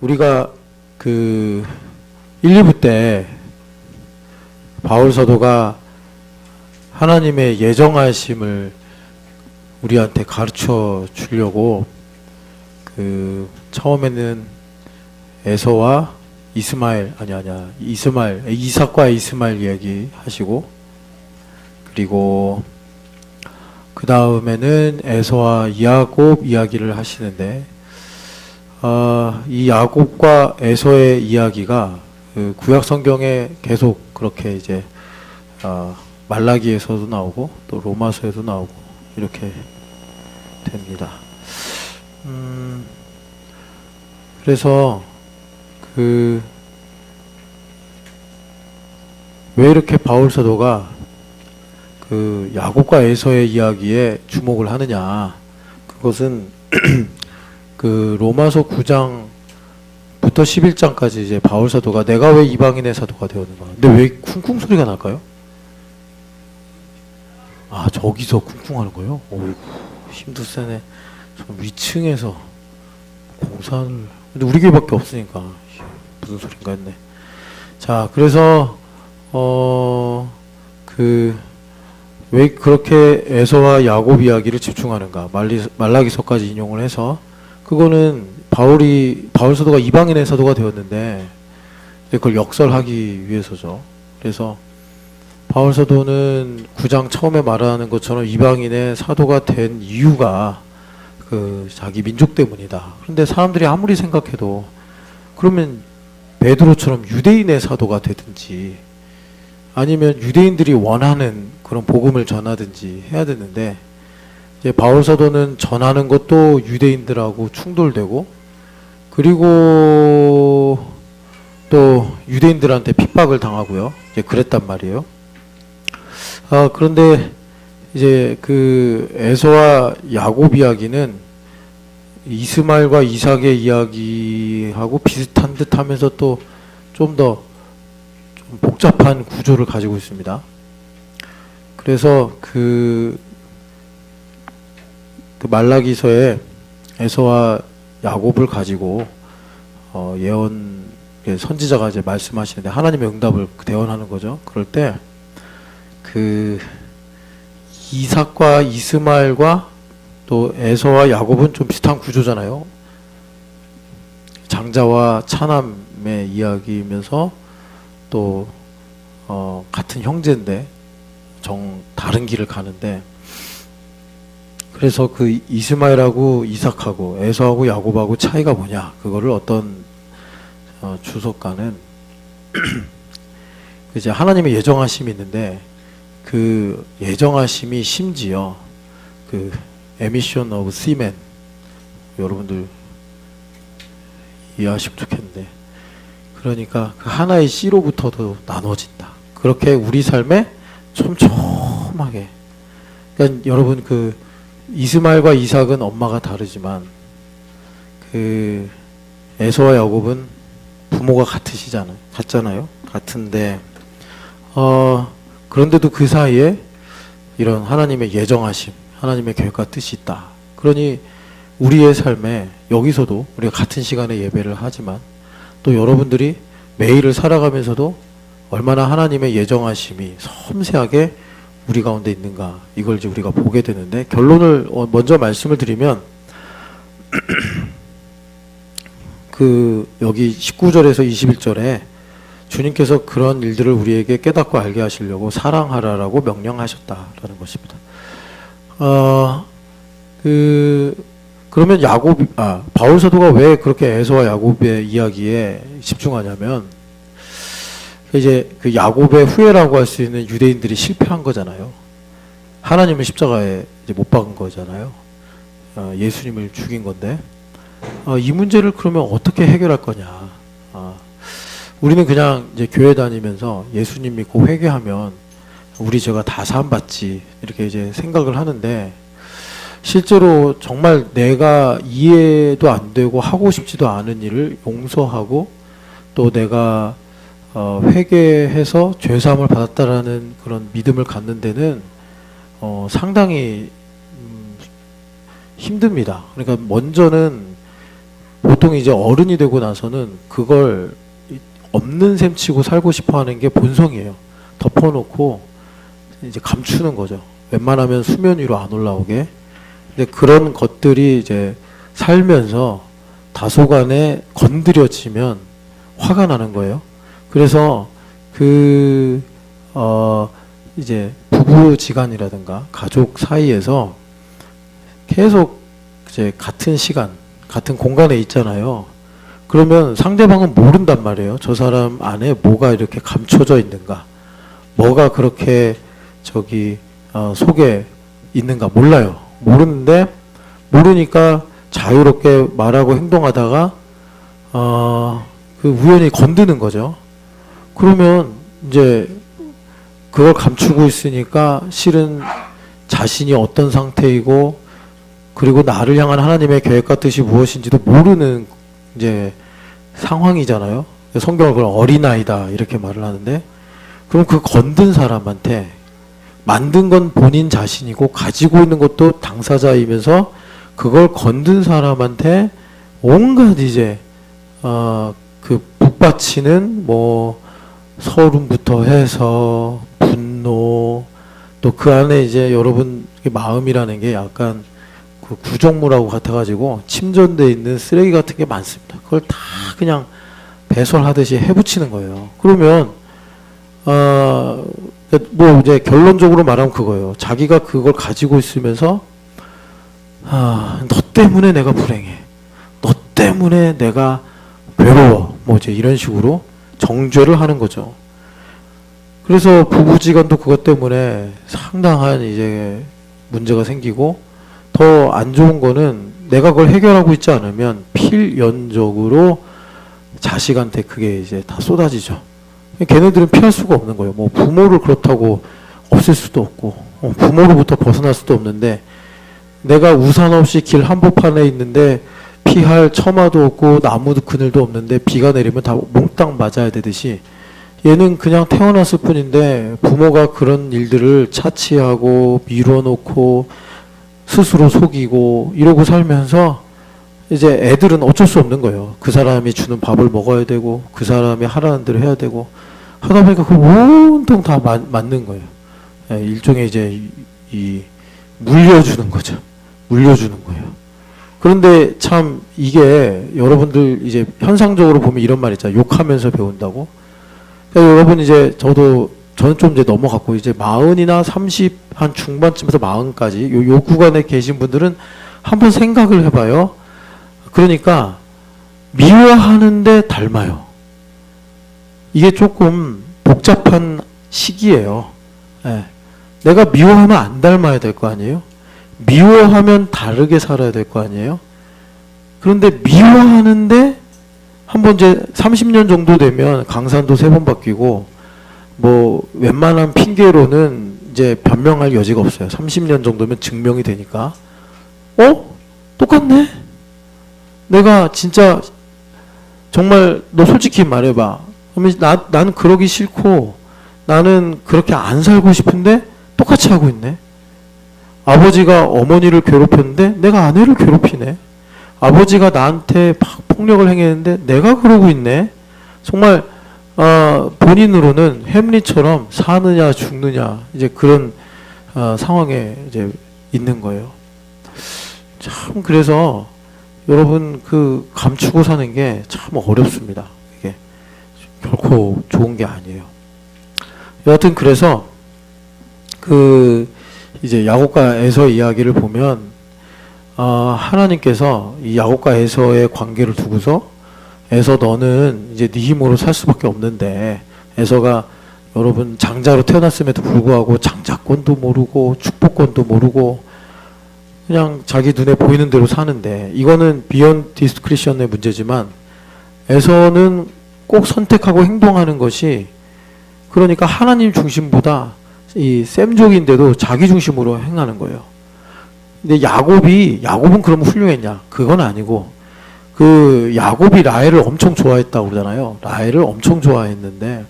우리가 그 1, 2부 때 바울 사도가 하나님의 예정하심을 우리한테 가르쳐 주려고 그 처음에는 에서와 이삭과 이스마엘 이야기 하시고, 그리고 그 다음에는 에서와 야곱 이야기를 하시는데, 이 야곱과 에서의 이야기가 그 구약 성경에 계속 그렇게 이제 말라기에서도 나오고 또 로마서에도 나오고 이렇게 됩니다. 그래서 왜 이렇게 바울 사도가 그 야곱과 에서의 이야기에 주목을 하느냐? 그것은 그 로마서 9장부터 11장까지 이제 바울 사도가 내가 왜 이방인의 사도가 되었는가? 근데 왜 쿵쿵 소리가 날까요? 아, 저기서 쿵쿵 하는 거예요? 어이구, 힘도 세네. 저 위층에서 공사를, 근데 우리 교회밖에 없으니까 무슨 소린가 했네. 자, 그래서 왜 그렇게 에서와 야곱 이야기를 집중하는가? 말라기서까지 인용을 해서, 그거는 바울 사도가 이방인의 사도가 되었는데 그걸 역설하기 위해서죠. 그래서 바울 사도는 9장 처음에 말하는 것처럼 이방인의 사도가 된 이유가 그 자기 민족 때문이다. 그런데 사람들이 아무리 생각해도 그러면 베드로처럼 유대인의 사도가 되든지 아니면 유대인들이 원하는 그런 복음을 전하든지 해야 되는데, 이제 바울 사도는 전하는 것도 유대인들하고 충돌되고, 그리고 또 유대인들한테 핍박을 당하고요. 이제 그랬단 말이에요. 그런데 이제 그 에서와 야곱 이야기는 이스마엘과 이삭의 이야기하고 비슷한 듯 하면서 또 좀 더 복잡한 구조를 가지고 있습니다. 그래서 그 말라기서에 에서와 야곱을 가지고 예언 선지자가 이제 말씀하시는데 하나님의 응답을 대언하는 거죠. 그럴 때 그 이삭과 이스마엘과 또 에서와 야곱은 좀 비슷한 구조잖아요. 장자와 차남의 이야기이면서 또 같은 형제인데 다른 길을 가는데, 그래서 그 이스마엘하고 이삭하고 에서하고 야곱하고 차이가 뭐냐? 그거를 어떤 주석가는 이제 하나님의 예정하심이 있는데, 그 예정하심이 심지어 그 에미션 오브 시멘, 여러분들 이해하시면 좋겠는데, 그러니까 그 하나의 씨로부터도 나눠진다. 그렇게 우리 삶에 촘촘하게. 그러니까 여러분 그 이스마엘과 이삭은 엄마가 다르지만 그 에서와 야곱은 부모가 같잖아요. 같은데 그런데도 그 사이에 이런 하나님의 예정하심, 하나님의 계획과 뜻이 있다. 그러니 우리의 삶에 여기서도 우리가 같은 시간에 예배를 하지만 또 여러분들이 매일을 살아가면서도 얼마나 하나님의 예정하심이 섬세하게 우리 가운데 있는가, 이걸 이제 우리가 보게 되는데, 결론을 먼저 말씀을 드리면 그 여기 19절에서 21절에 주님께서 그런 일들을 우리에게 깨닫고 알게 하시려고 사랑하라라고 명령하셨다라는 것입니다. 그러면 바울 사도가 왜 그렇게 에서와 야곱의 이야기에 집중하냐면, 이제 그 야곱의 후예라고 할 수 있는 유대인들이 실패한 거잖아요. 하나님을 십자가에 이제 못 박은 거잖아요. 예수님을 죽인 건데, 이 문제를 그러면 어떻게 해결할 거냐? 우리는 그냥 이제 교회 다니면서 예수님 믿고 회개하면 우리 죄가 다 사함받지, 이렇게 이제 생각을 하는데, 실제로 정말 내가 이해도 안 되고 하고 싶지도 않은 일을 용서하고, 또 내가 회개해서 죄사함을 받았다라는 그런 믿음을 갖는 데는 상당히 힘듭니다. 그러니까 먼저는 보통 이제 어른이 되고 나서는 그걸 없는 셈 치고 살고 싶어 하는 게 본성이에요. 덮어놓고 이제 감추는 거죠. 웬만하면 수면 위로 안 올라오게. 근데 그런 것들이 이제 살면서 다소간에 건드려지면 화가 나는 거예요. 그래서 이제 부부지간이라든가 가족 사이에서 계속 이제 같은 시간, 같은 공간에 있잖아요. 그러면 상대방은 모른단 말이에요. 저 사람 안에 뭐가 이렇게 감춰져 있는가, 뭐가 그렇게 속에 있는가 몰라요. 모르는데 모르니까 자유롭게 말하고 행동하다가 우연히 건드는 거죠. 그러면 이제 그걸 감추고 있으니까 실은 자신이 어떤 상태이고 그리고 나를 향한 하나님의 계획과 뜻이 무엇인지도 모르는 이제 상황이잖아요. 성경은 그걸 어린아이다 이렇게 말을 하는데, 그럼 그 건든 사람한테 만든 건 본인 자신이고 가지고 있는 것도 당사자이면서 그걸 건든 사람한테 온갖 이제 북받치는 서름부터 해서 분노, 또 그 안에 이제 여러분 마음이라는 게 약간 그 구정물하고 같아가지고 침전되어 있는 쓰레기 같은 게 많습니다. 그걸 다 그냥 배설하듯이 해붙이는 거예요. 그러면 이제 결론적으로 말하면 그거예요. 자기가 그걸 가지고 있으면서 너 때문에 내가 불행해, 너 때문에 내가 괴로워, 이제 이런 식으로 정죄를 하는 거죠. 그래서 부부지간도 그것 때문에 상당한 이제 문제가 생기고, 더 안 좋은 거는 내가 그걸 해결하고 있지 않으면 필연적으로 자식한테 그게 이제 다 쏟아지죠. 걔네들은 피할 수가 없는 거예요. 부모를 그렇다고 없앨 수도 없고, 부모로부터 벗어날 수도 없는데, 내가 우산 없이 길 한복판에 있는데 피할 처마도 없고 나무 그늘도 없는데 비가 내리면 다 몽땅 맞아야 되듯이, 얘는 그냥 태어났을 뿐인데 부모가 그런 일들을 차치하고 미뤄놓고 스스로 속이고 이러고 살면서 이제 애들은 어쩔 수 없는 거예요. 그 사람이 주는 밥을 먹어야 되고 그 사람이 하라는 대로 해야 되고 하다 보니까 그걸 온통 다 맞는 거예요. 일종의 이제 물려주는 거죠. 물려주는 거예요. 그런데 참 이게 여러분들 이제 현상적으로 보면 이런 말 있잖아요. 욕하면서 배운다고. 그러니까 여러분 이제 저는 좀 이제 넘어갔고 이제 40이나 30 한 중반쯤에서 40까지 요 구간에 계신 분들은 한번 생각을 해봐요. 그러니까 미워하는데 닮아요. 이게 조금 복잡한 시기예요. 네. 내가 미워하면 안 닮아야 될 거 아니에요? 미워하면 다르게 살아야 될 거 아니에요? 그런데 미워하는데 한번 이제 30년 정도 되면 강산도 3번 바뀌고 웬만한 핑계로는 이제 변명할 여지가 없어요. 30년 정도면 증명이 되니까. 똑같네? 내가 진짜 정말 너 솔직히 말해봐. 그러면 나는 그러기 싫고 나는 그렇게 안 살고 싶은데 똑같이 하고 있네. 아버지가 어머니를 괴롭혔는데 내가 아내를 괴롭히네. 아버지가 나한테 막 폭력을 행했는데 내가 그러고 있네. 정말 본인으로는 햄릿처럼 사느냐 죽느냐 이제 그런 상황에 이제 있는 거예요. 참 그래서 여러분 그 감추고 사는 게 참 어렵습니다. 이게 결코 좋은 게 아니에요. 여하튼 그래서 이제 야곱과 에서 이야기를 보면 하나님께서 이 야곱과 에서의 관계를 두고서 에서 너는 이제 네 힘으로 살 수밖에 없는데, 에서가 여러분 장자로 태어났음에도 불구하고 장자권도 모르고 축복권도 모르고 그냥 자기 눈에 보이는 대로 사는데, 이거는 비욘드 디스크리션의 문제지만 에서는 꼭 선택하고 행동하는 것이, 그러니까 하나님 중심보다 이 셈족인데도 자기 중심으로 행하는 거예요. 근데 야곱은 그러면 훌륭했냐? 그건 아니고 그 야곱이 라헬을 엄청 좋아했다고 그러잖아요. 라헬을 엄청 좋아했는데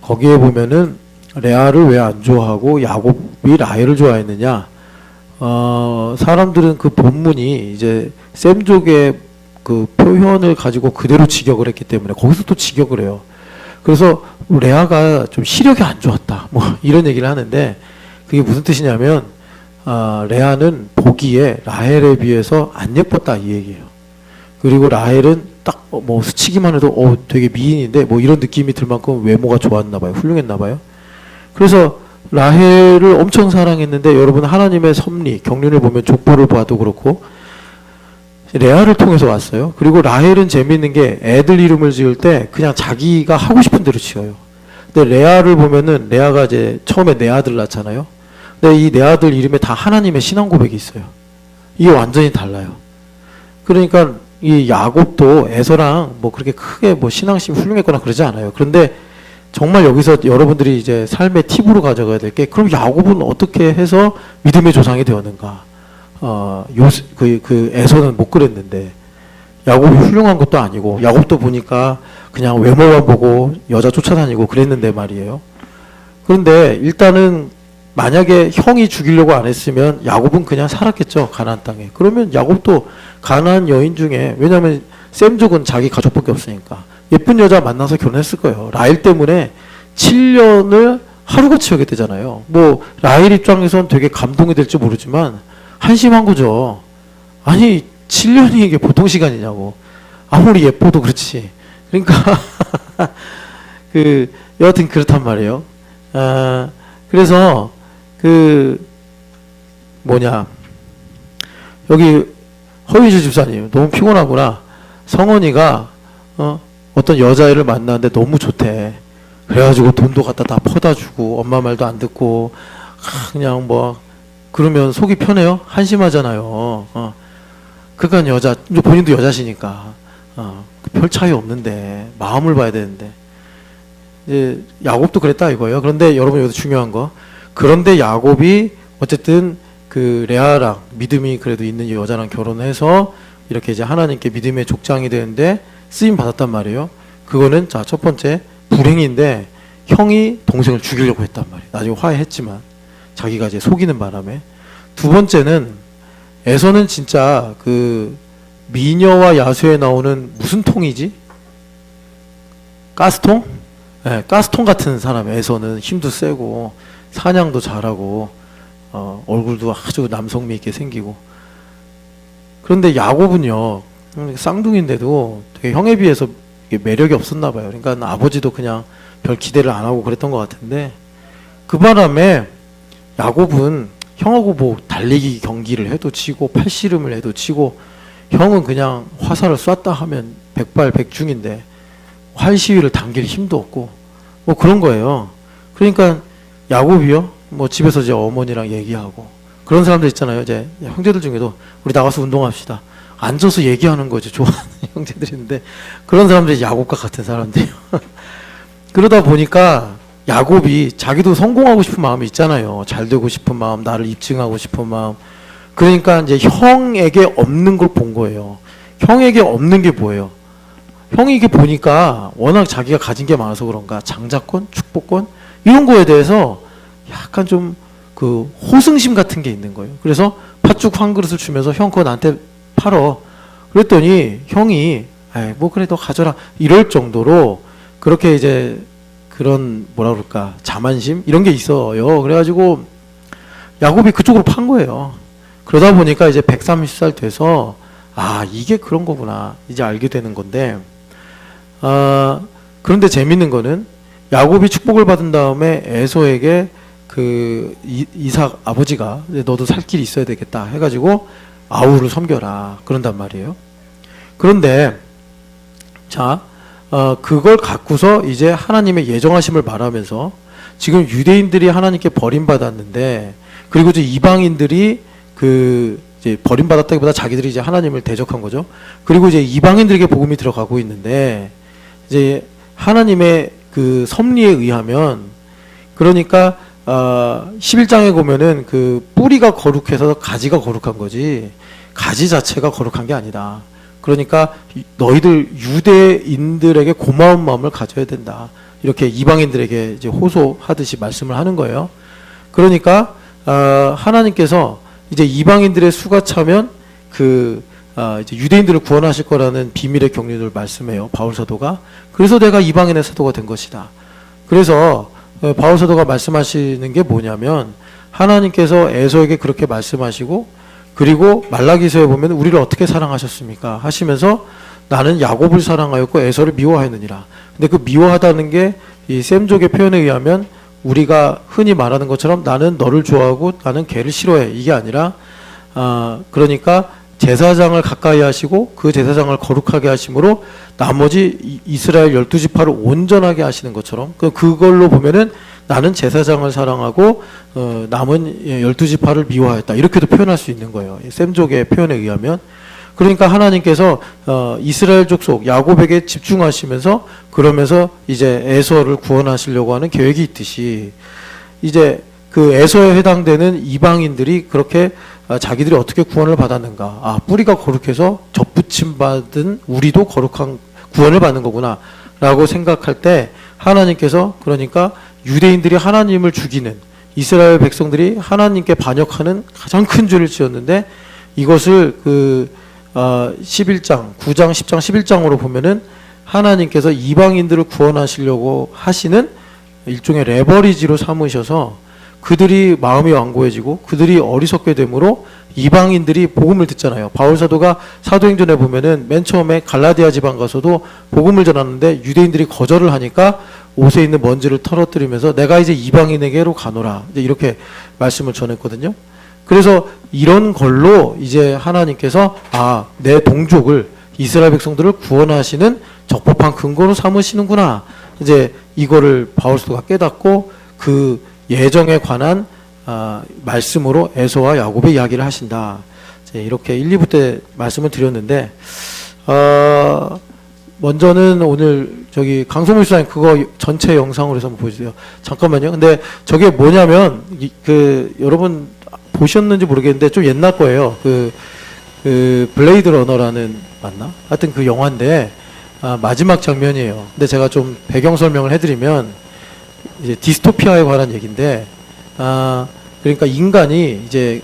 거기에 보면은 레아를 왜 안 좋아하고 야곱이 라헬을 좋아했느냐? 사람들은 그 본문이 이제 셈족의 그 표현을 가지고 그대로 직역을 했기 때문에 거기서 또 직역을 해요. 그래서 레아가 좀 시력이 안 좋았다. 뭐 이런 얘기를 하는데 그게 무슨 뜻이냐면 레아는 보기에 라헬에 비해서 안 예뻤다 이 얘기예요. 그리고 라헬은 딱 뭐 스치기만 해도 되게 미인인데 뭐 이런 느낌이 들 만큼 외모가 좋았나 봐요. 훌륭했나 봐요. 그래서 라헬을 엄청 사랑했는데 여러분 하나님의 섭리, 경륜을 보면 족보를 봐도 그렇고 레아를 통해서 왔어요. 그리고 라헬은 재미있는 게 애들 이름을 지을 때 그냥 자기가 하고 싶은 대로 지어요. 근데 레아를 보면은 레아가 이제 처음에 네 아들 낳잖아요. 근데 이 네 아들 이름에 다 하나님의 신앙 고백이 있어요. 이게 완전히 달라요. 그러니까 이 야곱도 에서랑 뭐 그렇게 크게 뭐 신앙심이 훌륭했거나 그러지 않아요. 그런데 정말 여기서 여러분들이 이제 삶의 팁으로 가져가야 될 게 그럼 야곱은 어떻게 해서 믿음의 조상이 되었는가? 그 에서는 못 그랬는데 야곱이 훌륭한 것도 아니고 야곱도 보니까 그냥 외모만 보고 여자 쫓아다니고 그랬는데 말이에요. 그런데 일단은 만약에 형이 죽이려고 안 했으면 야곱은 그냥 살았겠죠. 가나안 땅에. 그러면 야곱도 가나안 여인 중에 왜냐하면 셈족은 자기 가족밖에 없으니까 예쁜 여자 만나서 결혼했을 거예요. 라헬 때문에 7년을 하루같이 여게 되잖아요. 뭐 라헬 입장에선 되게 감동이 될지 모르지만 한심한 거죠. 아니 7년이 이게 보통 시간이냐고. 아무리 예뻐도 그렇지. 그러니까 여하튼 그렇단 말이에요. 그래서 여기 허위주 집사님 너무 피곤하구나. 성원이가 어떤 여자애를 만났는데 너무 좋대. 그래가지고 돈도 갖다 다 퍼다 주고 엄마 말도 안 듣고 그냥 뭐 그러면 속이 편해요? 한심하잖아요. 그러니까 본인도 여자시니까 별 차이 없는데 마음을 봐야 되는데 이제 야곱도 그랬다 이거예요. 그런데 여러분 여기서 중요한 거 그런데 야곱이 어쨌든 그 레아랑 믿음이 그래도 있는 여자랑 결혼해서 이렇게 이제 하나님께 믿음의 족장이 되는데 쓰임 받았단 말이에요. 그거는 자 첫 번째 불행인데 형이 동생을 죽이려고 했단 말이에요. 나중에 화해했지만 자기가 이제 속이는 바람에. 두 번째는 에서는 진짜 그 미녀와 야수에 나오는 무슨 통이지? 가스통? 네, 가스통 같은 사람. 에서는 힘도 세고 사냥도 잘하고 얼굴도 아주 남성미 있게 생기고. 그런데 야곱은요 쌍둥이인데도 되게 형에 비해서 매력이 없었나 봐요. 그러니까 아버지도 그냥 별 기대를 안 하고 그랬던 것 같은데 그 바람에 야곱은 형하고 뭐 달리기 경기를 해도 치고 팔씨름을 해도 치고 형은 그냥 화살을 쐈다 하면 백발백중인데 활 시위를 당길 힘도 없고 뭐 그런 거예요. 그러니까 야곱이요 뭐 집에서 이제 어머니랑 얘기하고 그런 사람들 있잖아요. 이제 형제들 중에도 우리 나가서 운동합시다. 앉아서 얘기하는 거지 좋아하는 형제들이 있는데 그런 사람들이 야곱과 같은 사람들이에요. 그러다 보니까 야곱이 자기도 성공하고 싶은 마음이 있잖아요. 잘 되고 싶은 마음, 나를 입증하고 싶은 마음. 그러니까 이제 형에게 없는 걸 본 거예요. 형에게 없는 게 뭐예요? 형이 이게 보니까 워낙 자기가 가진 게 많아서 그런가 장자권, 축복권 이런 거에 대해서 약간 좀 그 호승심 같은 게 있는 거예요. 그래서 팥죽 한 그릇을 주면서 형 그거 나한테 팔어. 그랬더니 형이 뭐 그래 너 가져라 이럴 정도로 그렇게 이제 그런 뭐라 그럴까 자만심 이런 게 있어요. 그래가지고 야곱이 그쪽으로 판 거예요. 그러다 보니까 이제 130살 돼서 이게 그런 거구나 이제 알게 되는 건데 그런데 재밌는 거는 야곱이 축복을 받은 다음에 에서에게 그 이삭 아버지가 너도 살 길이 있어야 되겠다 해가지고 아우를 섬겨라 그런단 말이에요. 그런데 그걸 갖고서 이제 하나님의 예정하심을 말하면서 지금 유대인들이 하나님께 버림받았는데 그리고 이제 이방인들이 이제 버림받았다기보다 자기들이 이제 하나님을 대적한 거죠. 그리고 이제 이방인들에게 복음이 들어가고 있는데 이제 하나님의 그 섭리에 의하면 그러니까 11장에 보면은 그 뿌리가 거룩해서 가지가 거룩한 거지 가지 자체가 거룩한 게 아니다. 그러니까 너희들 유대인들에게 고마운 마음을 가져야 된다. 이렇게 이방인들에게 이제 호소하듯이 말씀을 하는 거예요. 그러니까 하나님께서 이제 이방인들의 수가 차면 이제 유대인들을 구원하실 거라는 비밀의 경륜을 말씀해요. 바울 사도가. 그래서 내가 이방인의 사도가 된 것이다. 그래서 바울 사도가 말씀하시는 게 뭐냐면 하나님께서 에서에게 그렇게 말씀하시고 그리고 말라기서에 보면 우리를 어떻게 사랑하셨습니까? 하시면서 나는 야곱을 사랑하였고 에서를 미워하였느니라. 근데 그 미워하다는 게 이 셈족의 표현에 의하면 우리가 흔히 말하는 것처럼 나는 너를 좋아하고 나는 걔를 싫어해. 이게 아니라 그러니까 제사장을 가까이 하시고 그 제사장을 거룩하게 하심으로 나머지 이스라엘 12지파를 온전하게 하시는 것처럼 그걸로 보면은 나는 제사장을 사랑하고 남은 12지파를 미워하였다. 이렇게도 표현할 수 있는 거예요. 셈족의 표현에 의하면. 그러니까 하나님께서 이스라엘 족속 야곱에게 집중하시면서 그러면서 이제 에서를 구원하시려고 하는 계획이 있듯이 이제 그 에서에 해당되는 이방인들이 그렇게 자기들이 어떻게 구원을 받았는가. 뿌리가 거룩해서 접붙임 받은 우리도 거룩한 구원을 받는 거구나 라고 생각할 때 하나님께서 그러니까 유대인들이 하나님을 죽이는 이스라엘 백성들이 하나님께 반역하는 가장 큰 죄를 지었는데 이것을 11장, 9장, 10장, 11장으로 보면은 하나님께서 이방인들을 구원하시려고 하시는 일종의 레버리지로 삼으셔서 그들이 마음이 완고해지고 그들이 어리석게 되므로 이방인들이 복음을 듣잖아요. 바울 사도가 사도행전에 보면은 맨 처음에 갈라디아 지방 가서도 복음을 전하는데 유대인들이 거절을 하니까 옷에 있는 먼지를 털어뜨리면서 내가 이제 이방인에게로 가노라. 이제 이렇게 말씀을 전했거든요. 그래서 이런 걸로 이제 하나님께서 내 동족을 이스라엘 백성들을 구원하시는 적법한 근거로 삼으시는구나. 이제 이거를 바울 사도가 깨닫고 그 예정에 관한 말씀으로 에서와 야곱의 이야기를 하신다. 이렇게 1, 2부 때 말씀을 드렸는데 먼저는 오늘 강성무 집사님 그거 전체 영상으로 해서 한번 보여주세요. 잠깐만요. 근데 저게 뭐냐면 여러분 보셨는지 모르겠는데 좀 옛날 거예요. 블레이드 러너라는 맞나? 하여튼 그 영화인데 마지막 장면이에요. 근데 제가 좀 배경 설명을 해드리면 이제 디스토피아에 관한 얘기인데 그러니까 인간이 이제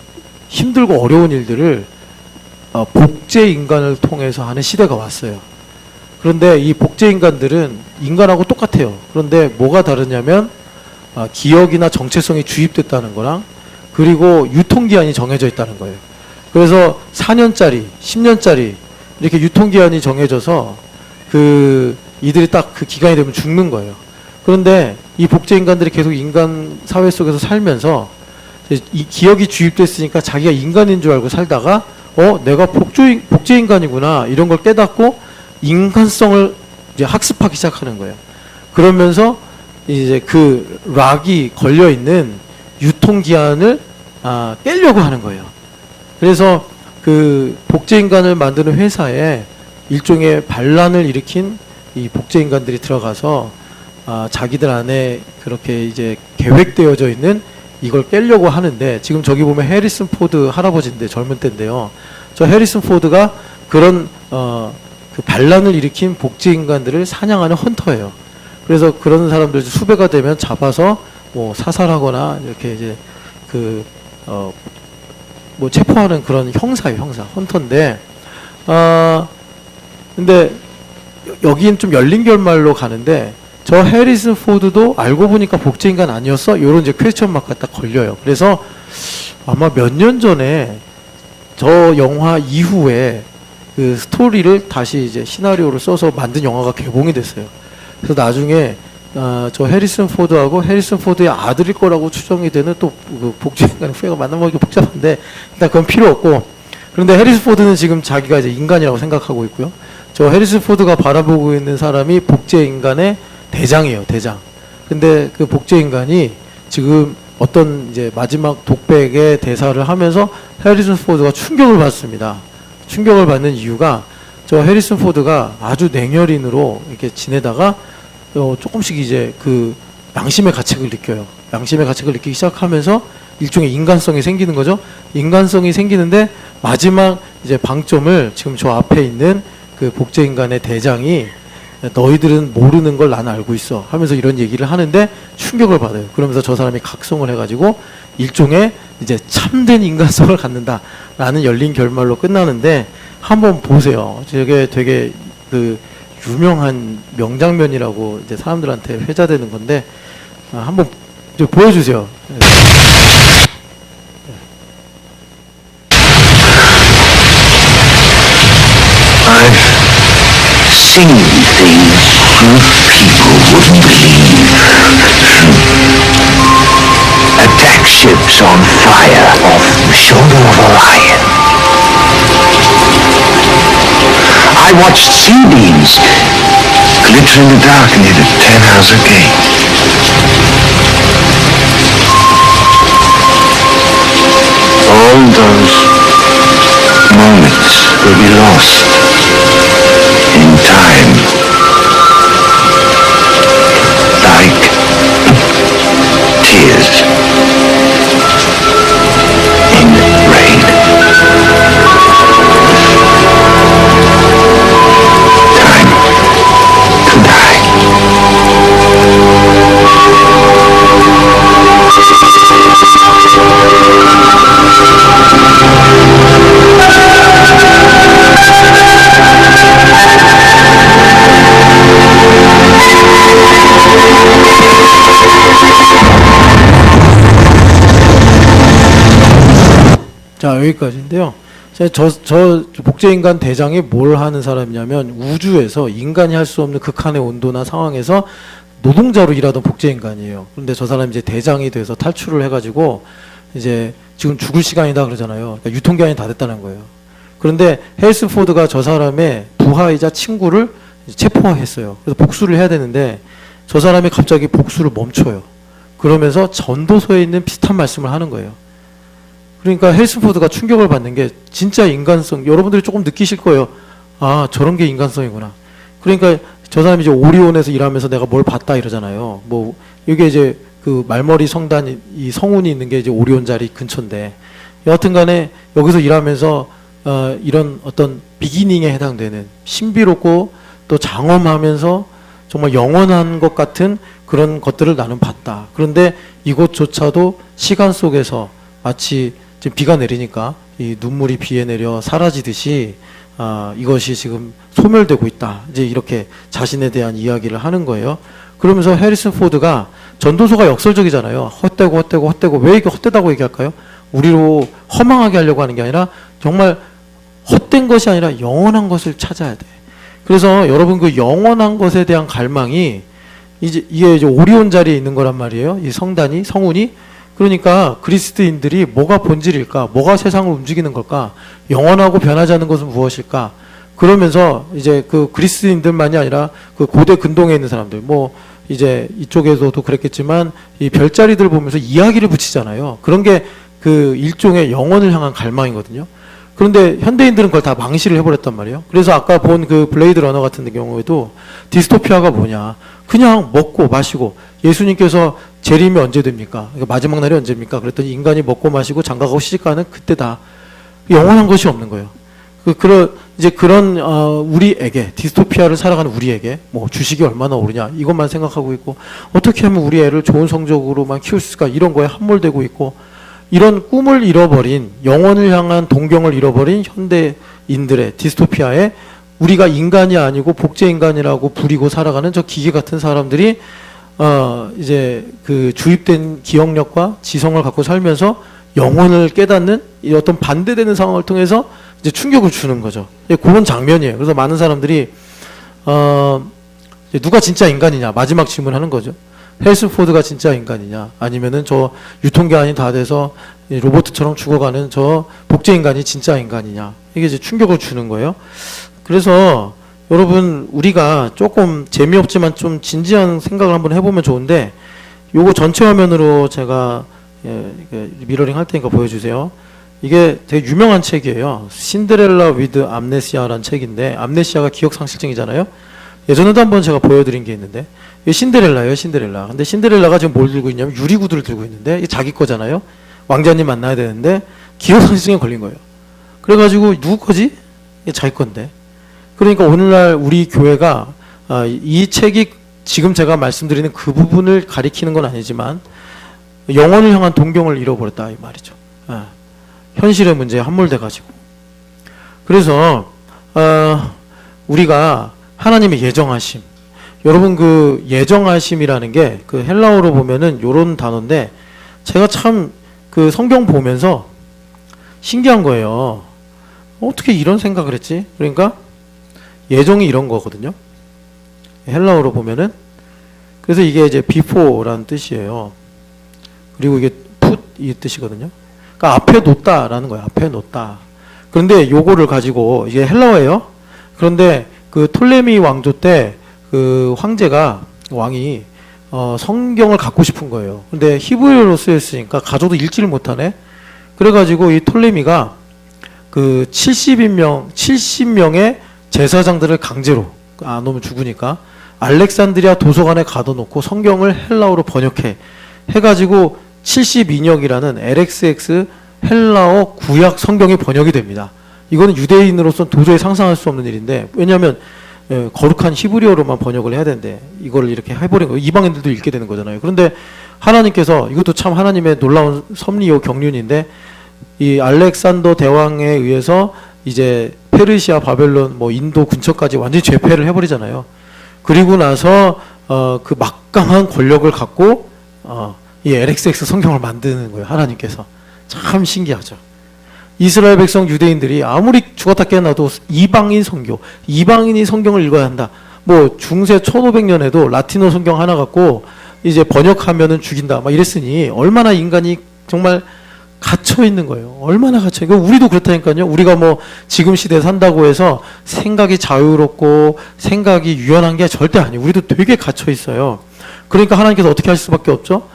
힘들고 어려운 일들을 복제 인간을 통해서 하는 시대가 왔어요. 그런데 이 복제 인간들은 인간하고 똑같아요. 그런데 뭐가 다르냐면 기억이나 정체성이 주입됐다는 거랑 그리고 유통기한이 정해져 있다는 거예요. 그래서 4년짜리, 10년짜리 이렇게 유통기한이 정해져서 이들이 딱 그 기간이 되면 죽는 거예요. 그런데 이 복제 인간들이 계속 인간 사회 속에서 살면서 이 기억이 주입됐으니까 자기가 인간인 줄 알고 살다가 내가 복제 인간이구나 이런 걸 깨닫고 인간성을 이제 학습하기 시작하는 거예요. 그러면서 이제 그 락이 걸려 있는 유통기한을 깨려고 하는 거예요. 그래서 그 복제 인간을 만드는 회사에 일종의 반란을 일으킨 이 복제 인간들이 들어가서 자기들 안에 그렇게 이제 계획되어져 있는 이걸 깨려고 하는데 지금 저기 보면 해리슨 포드 할아버지인데 젊은 때인데요. 저 해리슨 포드가 그런 그 반란을 일으킨 복제 인간들을 사냥하는 헌터예요. 그래서 그런 사람들 수배가 되면 잡아서 뭐 사살하거나 이렇게 이제 뭐 체포하는 그런 형사예요, 형사. 헌터인데 근데 여기는 좀 열린 결말로 가는데 저 해리슨 포드도 알고 보니까 복제 인간 아니었어? 이런 이제 퀘스천 마크가 딱 걸려요. 그래서 아마 몇 년 전에 저 영화 이후에 그 스토리를 다시 이제 시나리오를 써서 만든 영화가 개봉이 됐어요. 그래서 나중에 저 해리슨 포드하고 해리슨 포드의 아들일 거라고 추정이 되는 또 그 복제 인간의 후예가 만나보기 복잡한데 일단 그건 필요 없고 그런데 해리슨 포드는 지금 자기가 이제 인간이라고 생각하고 있고요. 저 해리슨 포드가 바라보고 있는 사람이 복제 인간의 대장이에요, 대장. 근데 그 복제 인간이 지금 어떤 이제 마지막 독백의 대사를 하면서 해리슨 포드가 충격을 받습니다. 충격을 받는 이유가 저 해리슨 포드가 아주 냉혈인으로 이렇게 지내다가 조금씩 이제 그 양심의 가책을 느껴요. 양심의 가책을 느끼기 시작하면서 일종의 인간성이 생기는 거죠. 인간성이 생기는데 마지막 이제 방점을 지금 저 앞에 있는 그 복제인간의 대장이 너희들은 모르는 걸 난 알고 있어 하면서 이런 얘기를 하는데 충격을 받아요. 그러면서 저 사람이 각성을 해가지고 일종의 이제 참된 인간성을 갖는다라는 열린 결말로 끝나는데 한번 보세요. 저게 되게 그 유명한 명장면이라고 이제 사람들한테 회자되는 건데 한번 보여주세요. I've seen things you people wouldn't believe. Attack ships on fire off the shoulder of Orion. I watched sea beams glitter in the dark near the Tannhauser Gate. All those moments will be lost in time, like tears in rain. Time to die. 자, 여기까지인데요. 저 복제인간 대장이 뭘 하는 사람이냐면 우주에서 인간이 할 수 없는 극한의 온도나 상황에서 노동자로 일하던 복제인간이에요. 그런데 저 사람이 이제 대장이 돼서 탈출을 해가지고 이제 지금 죽을 시간이다 그러잖아요. 그러니까 유통기한이 다 됐다는 거예요. 그런데 헬스 포드가 저 사람의 부하이자 친구를 체포했어요. 그래서 복수를 해야 되는데 저 사람이 갑자기 복수를 멈춰요. 그러면서 전도서에 있는 비슷한 말씀을 하는 거예요. 그러니까 헬스포드가 충격을 받는 게 진짜 인간성, 여러분들이 조금 느끼실 거예요. 아, 저런 게 인간성이구나. 그러니까 저 사람이 이제 오리온에서 일하면서 내가 뭘 봤다 이러잖아요. 뭐 이게 이제 그 말머리 성단 이 성운이 있는 게 이제 오리온 자리 근처인데 여하튼간에 여기서 일하면서 이런 어떤 비기닝에 해당되는 신비롭고 또 장엄하면서 정말 영원한 것 같은 그런 것들을 나는 봤다. 그런데 이것조차도 시간 속에서 마치 지금 비가 내리니까 이 눈물이 비에 내려 사라지듯이 이것이 지금 소멸되고 있다. 이제 이렇게 자신에 대한 이야기를 하는 거예요. 그러면서 해리슨 포드가 전도서가 역설적이잖아요. 헛되고 왜 이게 헛되다고 얘기할까요? 우리로 허망하게 하려고 하는 게 아니라 정말 헛된 것이 아니라 영원한 것을 찾아야 돼. 그래서 여러분 그 영원한 것에 대한 갈망이 이게 이제 오리온 자리에 있는 거란 말이에요. 이 성단이 성운이 그러니까 그리스도인들이 뭐가 본질일까? 뭐가 세상을 움직이는 걸까? 영원하고 변하지 않는 것은 무엇일까? 그러면서 이제 그 그리스도인들만이 아니라 그 고대 근동에 있는 사람들, 뭐 이제 이쪽에서도 그랬겠지만 이 별자리들 보면서 이야기를 붙이잖아요. 그런 게 그 일종의 영혼을 향한 갈망이거든요. 그런데 현대인들은 그걸 다 망실을 해버렸단 말이에요. 그래서 아까 본 그 블레이드 러너 같은 경우에도 디스토피아가 뭐냐? 그냥 먹고 마시고 예수님께서 재림이 언제 됩니까? 그러니까 마지막 날이 언제입니까? 그랬더니 인간이 먹고 마시고 장가가고 시집가는 그때다. 영원한 것이 없는 거예요. 이제 그런 우리에게 디스토피아를 살아가는 우리에게 뭐 주식이 얼마나 오르냐 이것만 생각하고 있고 어떻게 하면 우리 애를 좋은 성적으로만 키울 수 있을까 이런 거에 함몰되고 있고 이런 꿈을 잃어버린 영혼을 향한 동경을 잃어버린 현대인들의 디스토피아에 우리가 인간이 아니고 복제인간이라고 부리고 살아가는 저 기계 같은 사람들이 이제 그 주입된 기억력과 지성을 갖고 살면서 영혼을 깨닫는 이 어떤 반대되는 상황을 통해서 이제 충격을 주는 거죠. 그런 장면이에요. 그래서 많은 사람들이 누가 진짜 인간이냐 마지막 질문하는 거죠. 헬스포드가 진짜 인간이냐 아니면은 저 유통기한이 다 돼서 로봇처럼 죽어가는 저 복제인간이 진짜 인간이냐 이게 이제 충격을 주는 거예요. 그래서 여러분 우리가 조금 재미없지만 좀 진지한 생각을 한번 해보면 좋은데 요거 전체 화면으로 제가 미러링 할 테니까 보여주세요. 이게 되게 유명한 책이에요. 신데렐라 위드 암네시아라는 책인데 암네시아가 기억상실증이잖아요. 예전에도 한번 제가 보여드린 게 있는데 이게 신데렐라예요. 신데렐라. 근데 신데렐라가 지금 뭘 들고 있냐면 유리구두를 들고 있는데 이게 자기 거잖아요. 왕자님 만나야 되는데 기억상실증에 걸린 거예요. 그래가지고 누구 거지? 이게 자기 건데. 그러니까 오늘날 우리 교회가 이 책이 지금 제가 말씀드리는 그 부분을 가리키는 건 아니지만 영혼을 향한 동경을 잃어버렸다 이 말이죠. 현실의 문제에 함몰돼가지고. 그래서 우리가 하나님의 예정하심, 여러분 그 예정하심이라는 게 그 헬라어로 보면은 요런 단어인데 제가 참 그 성경 보면서 신기한 거예요. 어떻게 이런 생각을 했지? 그러니까 예정이 이런 거거든요. 헬라어로 보면은. 그래서 이게 이제 before라는 뜻이에요. 그리고 이게 put 이 뜻이거든요. 그러니까 앞에 놓다라는 거예요. 앞에 놓다. 그런데 요거를 가지고 이게 헬라어예요. 그런데 그 톨레미 왕조 때 그 황제가 왕이 성경을 갖고 싶은 거예요. 근데 히브리어로 쓰였으니까 가져도 읽지를 못하네. 그래가지고 이 톨레미가 그 70명의 제사장들을 강제로 안 오면 죽으니까 알렉산드리아 도서관에 가둬놓고 성경을 헬라어로 번역해 해가지고 72역이라는 LXX 헬라어 구약 성경이 번역이 됩니다. 이거는 유대인으로서는 도저히 상상할 수 없는 일인데 왜냐하면 거룩한 히브리어로만 번역을 해야 되는데 이거를 이렇게 해버린 거예요. 이방인들도 읽게 되는 거잖아요. 그런데 하나님께서 이것도 참 하나님의 놀라운 섭리요 경륜인데 이 알렉산더 대왕에 의해서 이제 페르시아, 바벨론, 뭐 인도 근처까지 완전히 제패를 해버리잖아요. 그리고 나서 그 막강한 권력을 갖고 이 LXX 성경을 만드는 거예요. 하나님께서. 참 신기하죠. 이스라엘 백성 유대인들이 아무리 죽었다 깨어나도 이방인 성교, 이방인이 성경을 읽어야 한다. 뭐 중세 1500년에도 라틴어 성경 하나 갖고 이제 번역하면은 죽인다. 막 이랬으니 얼마나 인간이 정말 갇혀 있는 거예요. 얼마나 갇혀 있고 우리도 그렇다니까요. 우리가 뭐 지금 시대에 산다고 해서 생각이 자유롭고 생각이 유연한 게 절대 아니에요. 우리도 되게 갇혀 있어요. 그러니까 하나님께서 어떻게 하실 수밖에 없죠?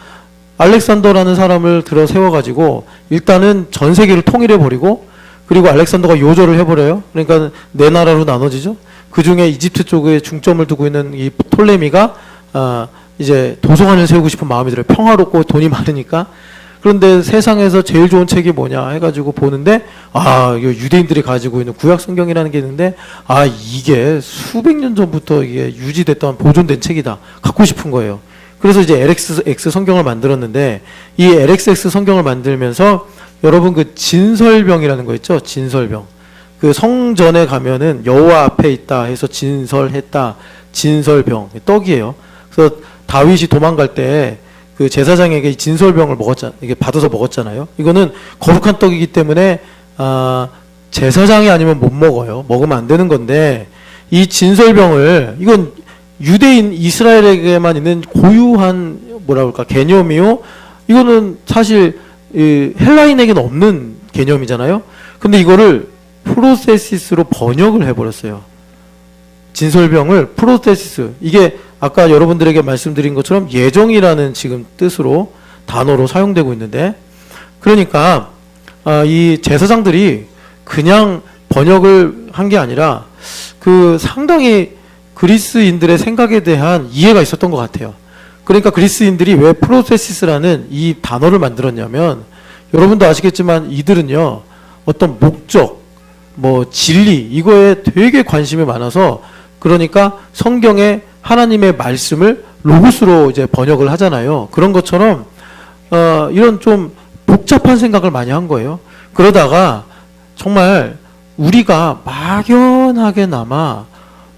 알렉산더라는 사람을 들어 세워가지고 일단은 전 세계를 통일해버리고 그리고 알렉산더가 요절을 해버려요. 그러니까 네 나라로 나눠지죠. 그 중에 이집트 쪽에 중점을 두고 있는 이 톨레미가 이제 도서관을 세우고 싶은 마음이 들어요. 평화롭고 돈이 많으니까. 그런데 세상에서 제일 좋은 책이 뭐냐 해가지고 보는데 이거 유대인들이 가지고 있는 구약 성경이라는 게 있는데 이게 수백 년 전부터 이게 유지됐던 보존된 책이다. 갖고 싶은 거예요. 그래서 이제 LXX 성경을 만들었는데 이 LXX 성경을 만들면서 여러분 그 진설병이라는 거 있죠? 진설병. 그 성전에 가면은 여호와 앞에 있다 해서 진설했다. 진설병. 떡이에요. 그래서 다윗이 도망갈 때 그 제사장에게 이 진설병을 이게 받아서 먹었잖아요. 이거는 거룩한 떡이기 때문에 제사장이 아니면 못 먹어요. 먹으면 안 되는 건데 이 진설병을 이건 유대인 이스라엘에게만 있는 고유한 뭐라 그럴까 개념이요. 이거는 사실 헬라인에게는 없는 개념이잖아요. 근데 이거를 프로세시스로 번역을 해버렸어요. 진설병을 프로세시스, 이게 아까 여러분들에게 말씀드린 것처럼 예정이라는 지금 뜻으로 단어로 사용되고 있는데, 그러니까 이 제사장들이 그냥 번역을 한 게 아니라 그 상당히 그리스인들의 생각에 대한 이해가 있었던 것 같아요. 그러니까 그리스인들이 왜 프로세시스라는 이 단어를 만들었냐면, 여러분도 아시겠지만 이들은요 어떤 목적, 뭐 진리, 이거에 되게 관심이 많아서, 그러니까 성경에 하나님의 말씀을 로고스로 이제 번역을 하잖아요. 그런 것처럼 이런 좀 복잡한 생각을 많이 한 거예요. 그러다가 정말 우리가 막연하게나마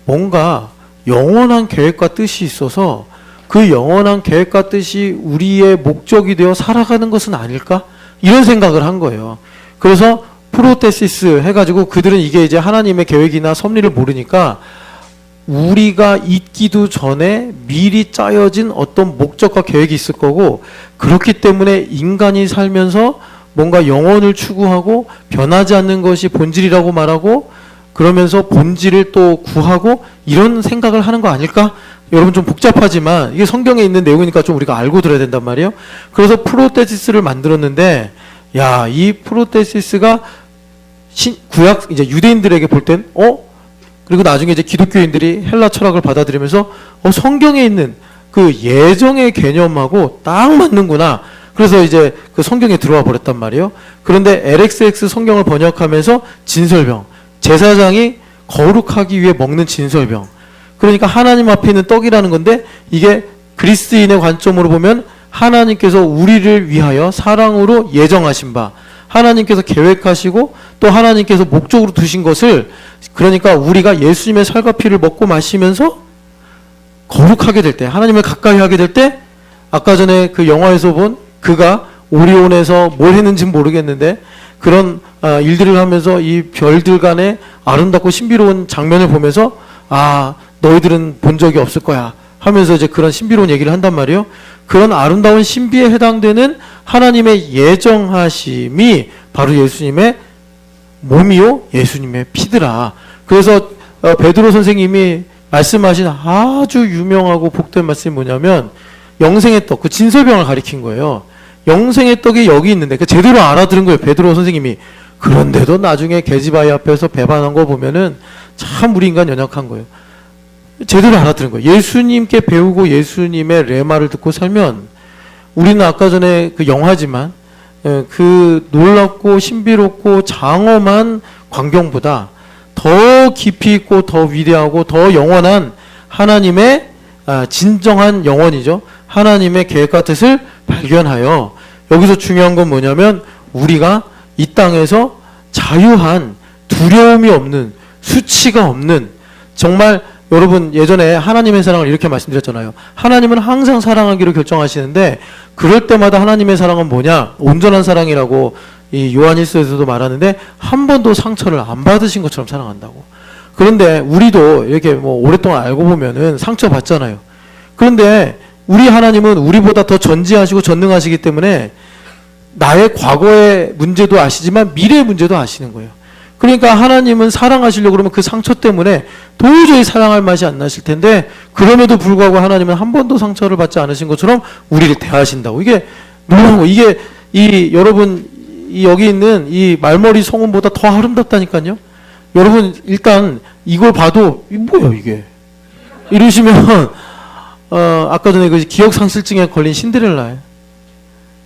뭔가 영원한 계획과 뜻이 있어서 그 영원한 계획과 뜻이 우리의 목적이 되어 살아가는 것은 아닐까? 이런 생각을 한 거예요. 그래서 프로테시스 해가지고 그들은 이게 이제 하나님의 계획이나 섭리를 모르니까 우리가 있기도 전에 미리 짜여진 어떤 목적과 계획이 있을 거고, 그렇기 때문에 인간이 살면서 뭔가 영혼을 추구하고 변하지 않는 것이 본질이라고 말하고, 그러면서 본질을 또 구하고, 이런 생각을 하는 거 아닐까? 여러분 좀 복잡하지만 이게 성경에 있는 내용이니까 좀 우리가 알고 들어야 된단 말이에요. 그래서 프로테시스를 만들었는데, 이 프로테시스가 구약 이제 유대인들에게 볼 땐 그리고 나중에 이제 기독교인들이 헬라 철학을 받아들이면서 성경에 있는 그 예정의 개념하고 딱 맞는구나. 그래서 이제 그 성경에 들어와 버렸단 말이에요. 그런데 LXX 성경을 번역하면서 진설병, 제사장이 거룩하기 위해 먹는 진설병. 그러니까 하나님 앞에 있는 떡이라는 건데 이게 그리스인의 관점으로 보면 하나님께서 우리를 위하여 사랑으로 예정하신 바, 하나님께서 계획하시고 또 하나님께서 목적으로 두신 것을, 그러니까 우리가 예수님의 살과 피를 먹고 마시면서 거룩하게 될 때, 하나님을 가까이 하게 될 때, 아까 전에 그 영화에서 본 그가 오리온에서 뭘 했는지는 모르겠는데 그런 일들을 하면서 이 별들 간의 아름답고 신비로운 장면을 보면서 너희들은 본 적이 없을 거야 하면서 이제 그런 신비로운 얘기를 한단 말이에요. 그런 아름다운 신비에 해당되는 하나님의 예정하심이 바로 예수님의 몸이요 예수님의 피더라. 그래서 베드로 선생님이 말씀하신 아주 유명하고 복된 말씀이 뭐냐면 영생의 떡, 그 진설병을 가리킨 거예요. 영생의 떡이 여기 있는데 그 제대로 알아들은 거예요, 베드로 선생님이. 그런데도 나중에 계집아이 앞에서 배반한 거 보면은 참 우리 인간 연약한 거예요. 제대로 알아들은 거예요. 예수님께 배우고 예수님의 레마를 듣고 살면 우리는 아까 전에 그 영화지만 그 놀랍고 신비롭고 장엄한 광경보다 더 깊이 있고 더 위대하고 더 영원한 하나님의 진정한 영혼이죠. 하나님의 계획과 뜻을 발견하여, 여기서 중요한 건 뭐냐면 우리가 이 땅에서 자유한, 두려움이 없는, 수치가 없는, 정말 여러분 예전에 하나님의 사랑을 이렇게 말씀드렸잖아요. 하나님은 항상 사랑하기로 결정하시는데 그럴 때마다 하나님의 사랑은 뭐냐? 온전한 사랑이라고 이 요한일서에서도 말하는데 한 번도 상처를 안 받으신 것처럼 사랑한다고. 그런데 우리도 이렇게 뭐 오랫동안 알고 보면은 상처 받잖아요. 그런데 우리 하나님은 우리보다 더 전지하시고 전능하시기 때문에 나의 과거의 문제도 아시지만 미래의 문제도 아시는 거예요. 그러니까 하나님은 사랑하시려고 그러면 그 상처 때문에 도저히 사랑할 맛이 안 나실 텐데 그럼에도 불구하고 하나님은 한 번도 상처를 받지 않으신 것처럼 우리를 대하신다고. 이게 놀라운 거. 이게 여러분 여기 있는 이 말머리 성운보다 더 아름답다니까요. 여러분 일단 이걸 봐도 뭐야 이게 이러시면 아까 전에 그 기억상실증에 걸린 신데렐라예요.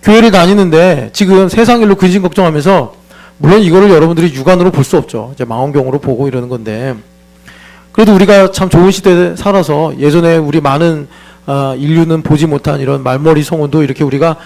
교회를 다니는데 지금 세상 일로 근심 걱정하면서, 물론 이거를 여러분들이 육안으로 볼 수 없죠. 이제 망원경으로 보고 이러는 건데, 그래도 우리가 참 좋은 시대에 살아서 예전에 우리 많은 인류는 보지 못한 이런 말머리 성운도 이렇게 우리가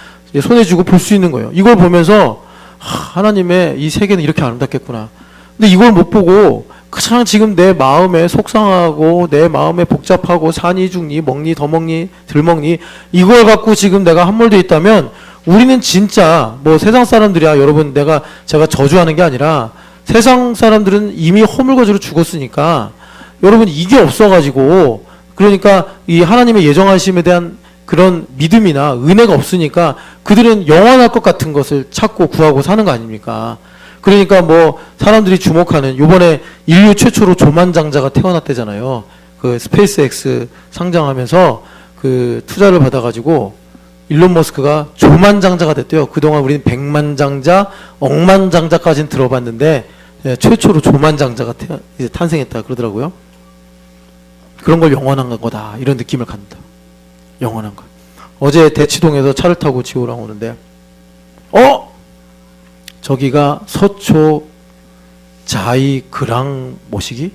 손에 쥐고 볼 수 있는 거예요. 이걸 보면서 하나님의 이 세계는 이렇게 아름답겠구나. 근데 이걸 못 보고 그냥 지금 내 마음에 속상하고 내 마음에 복잡하고 산이 죽니 먹니 더 먹니 덜 먹니 이걸 갖고 지금 내가 함몰되어 있다면 우리는 진짜 뭐 세상 사람들이야. 여러분 제가 저주하는 게 아니라 세상 사람들은 이미 허물과지로 죽었으니까 여러분 이게 없어가지고, 그러니까 이 하나님의 예정하심에 대한 그런 믿음이나 은혜가 없으니까 그들은 영원할 것 같은 것을 찾고 구하고 사는 거 아닙니까? 그러니까 뭐 사람들이 주목하는 요번에 인류 최초로 조만장자가 태어났대잖아요. 그 스페이스X 상장하면서 그 투자를 받아가지고 일론 머스크가 조만장자가 됐대요. 그동안 우리는 백만장자, 억만장자까지는 들어봤는데 최초로 조만장자가 이제 탄생했다 그러더라고요. 그런 걸 영원한 거다 이런 느낌을 갖는다. 영원한 것. 어제 대치동에서 차를 타고 지호랑 오는데 저기가 서초 자이 그랑 모시기?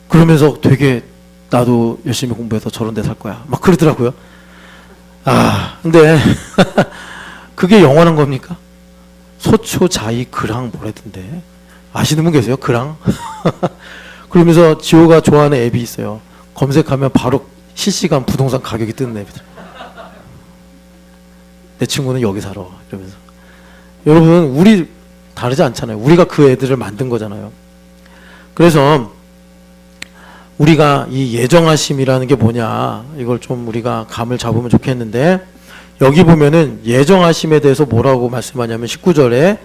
그러면서 되게 나도 열심히 공부해서 저런 데 살 거야 막 그러더라고요. 근데 그게 영원한 겁니까? 서초 자이 그랑 뭐라던데 아시는 분 계세요? 그랑? 그러면서 지호가 좋아하는 앱이 있어요. 검색하면 바로 실시간 부동산 가격이 뜨는 앱이더라. 내 친구는 여기 살아 이러면서. 여러분 우리 다르지 않잖아요. 우리가 그 애들을 만든 거잖아요. 그래서 우리가 이 예정하심이라는 게 뭐냐, 이걸 좀 우리가 감을 잡으면 좋겠는데, 여기 보면은 예정하심에 대해서 뭐라고 말씀하냐면 19절에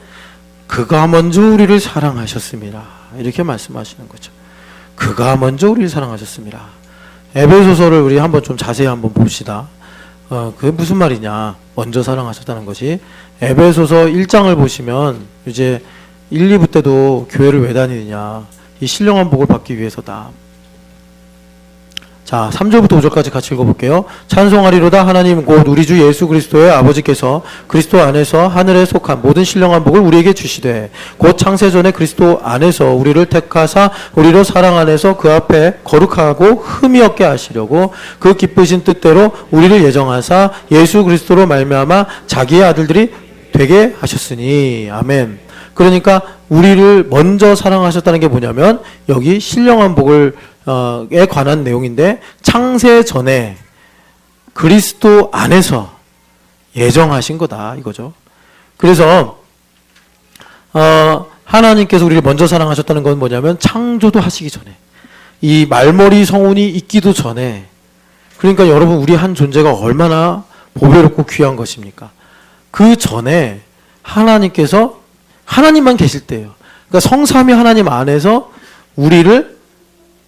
그가 먼저 우리를 사랑하셨습니다 이렇게 말씀하시는 거죠. 그가 먼저 우리를 사랑하셨습니다. 에베소서를 우리 한번 좀 자세히 한번 봅시다. 그게 무슨 말이냐, 먼저 사랑하셨다는 것이. 에베소서 1장을 보시면 이제 1, 2부 때도 교회를 왜 다니느냐, 이 신령한 복을 받기 위해서다. 자, 3절부터 5절까지 같이 읽어볼게요. 찬송하리로다. 하나님 곧 우리 주 예수 그리스도의 아버지께서 그리스도 안에서 하늘에 속한 모든 신령한 복을 우리에게 주시되 곧 창세전에 그리스도 안에서 우리를 택하사 우리로 사랑 안에서 그 앞에 거룩하고 흠이 없게 하시려고 그 기쁘신 뜻대로 우리를 예정하사 예수 그리스도로 말미암아 자기의 아들들이 되게 하셨으니. 아멘. 그러니까 우리를 먼저 사랑하셨다는 게 뭐냐면 여기 신령한 복을 에 관한 내용인데 창세 전에 그리스도 안에서 예정하신 거다 이거죠. 그래서 하나님께서 우리를 먼저 사랑하셨다는 건 뭐냐면 창조도 하시기 전에 이 말머리 성운이 있기도 전에 그러니까 여러분 우리 한 존재가 얼마나 보배롭고 귀한 것입니까? 그 전에 하나님께서 하나님만 계실 때예요. 그러니까 성삼위 하나님 안에서 우리를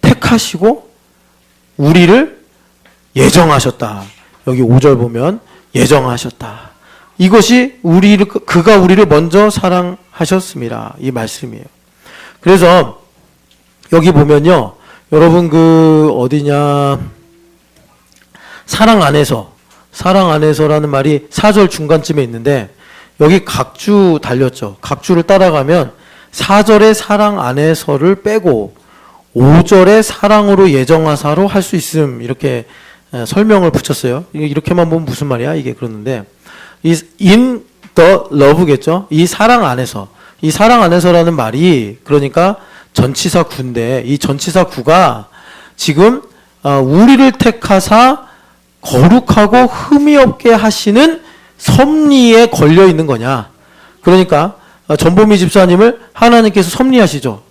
택하시고 우리를 예정하셨다. 여기 5절 보면 예정하셨다. 이것이 그가 우리를 먼저 사랑하셨습니다. 이 말씀이에요. 그래서 여기 보면요. 여러분 사랑 안에서라는 말이 4절 중간쯤에 있는데 여기 각주 달렸죠. 각주를 따라가면 4절의 사랑 안에서를 빼고 5절의 사랑으로 예정하사로 할 수 있음 이렇게 설명을 붙였어요. 이렇게만 보면 무슨 말이야 이게 그러는데 in the love겠죠. 이 사랑 안에서라는 말이 그러니까 전치사 구인데 이 전치사 구가 지금 우리를 택하사 거룩하고 흠이 없게 하시는 섭리에 걸려 있는 거냐. 그러니까 전보미 집사님을 하나님께서 섭리하시죠.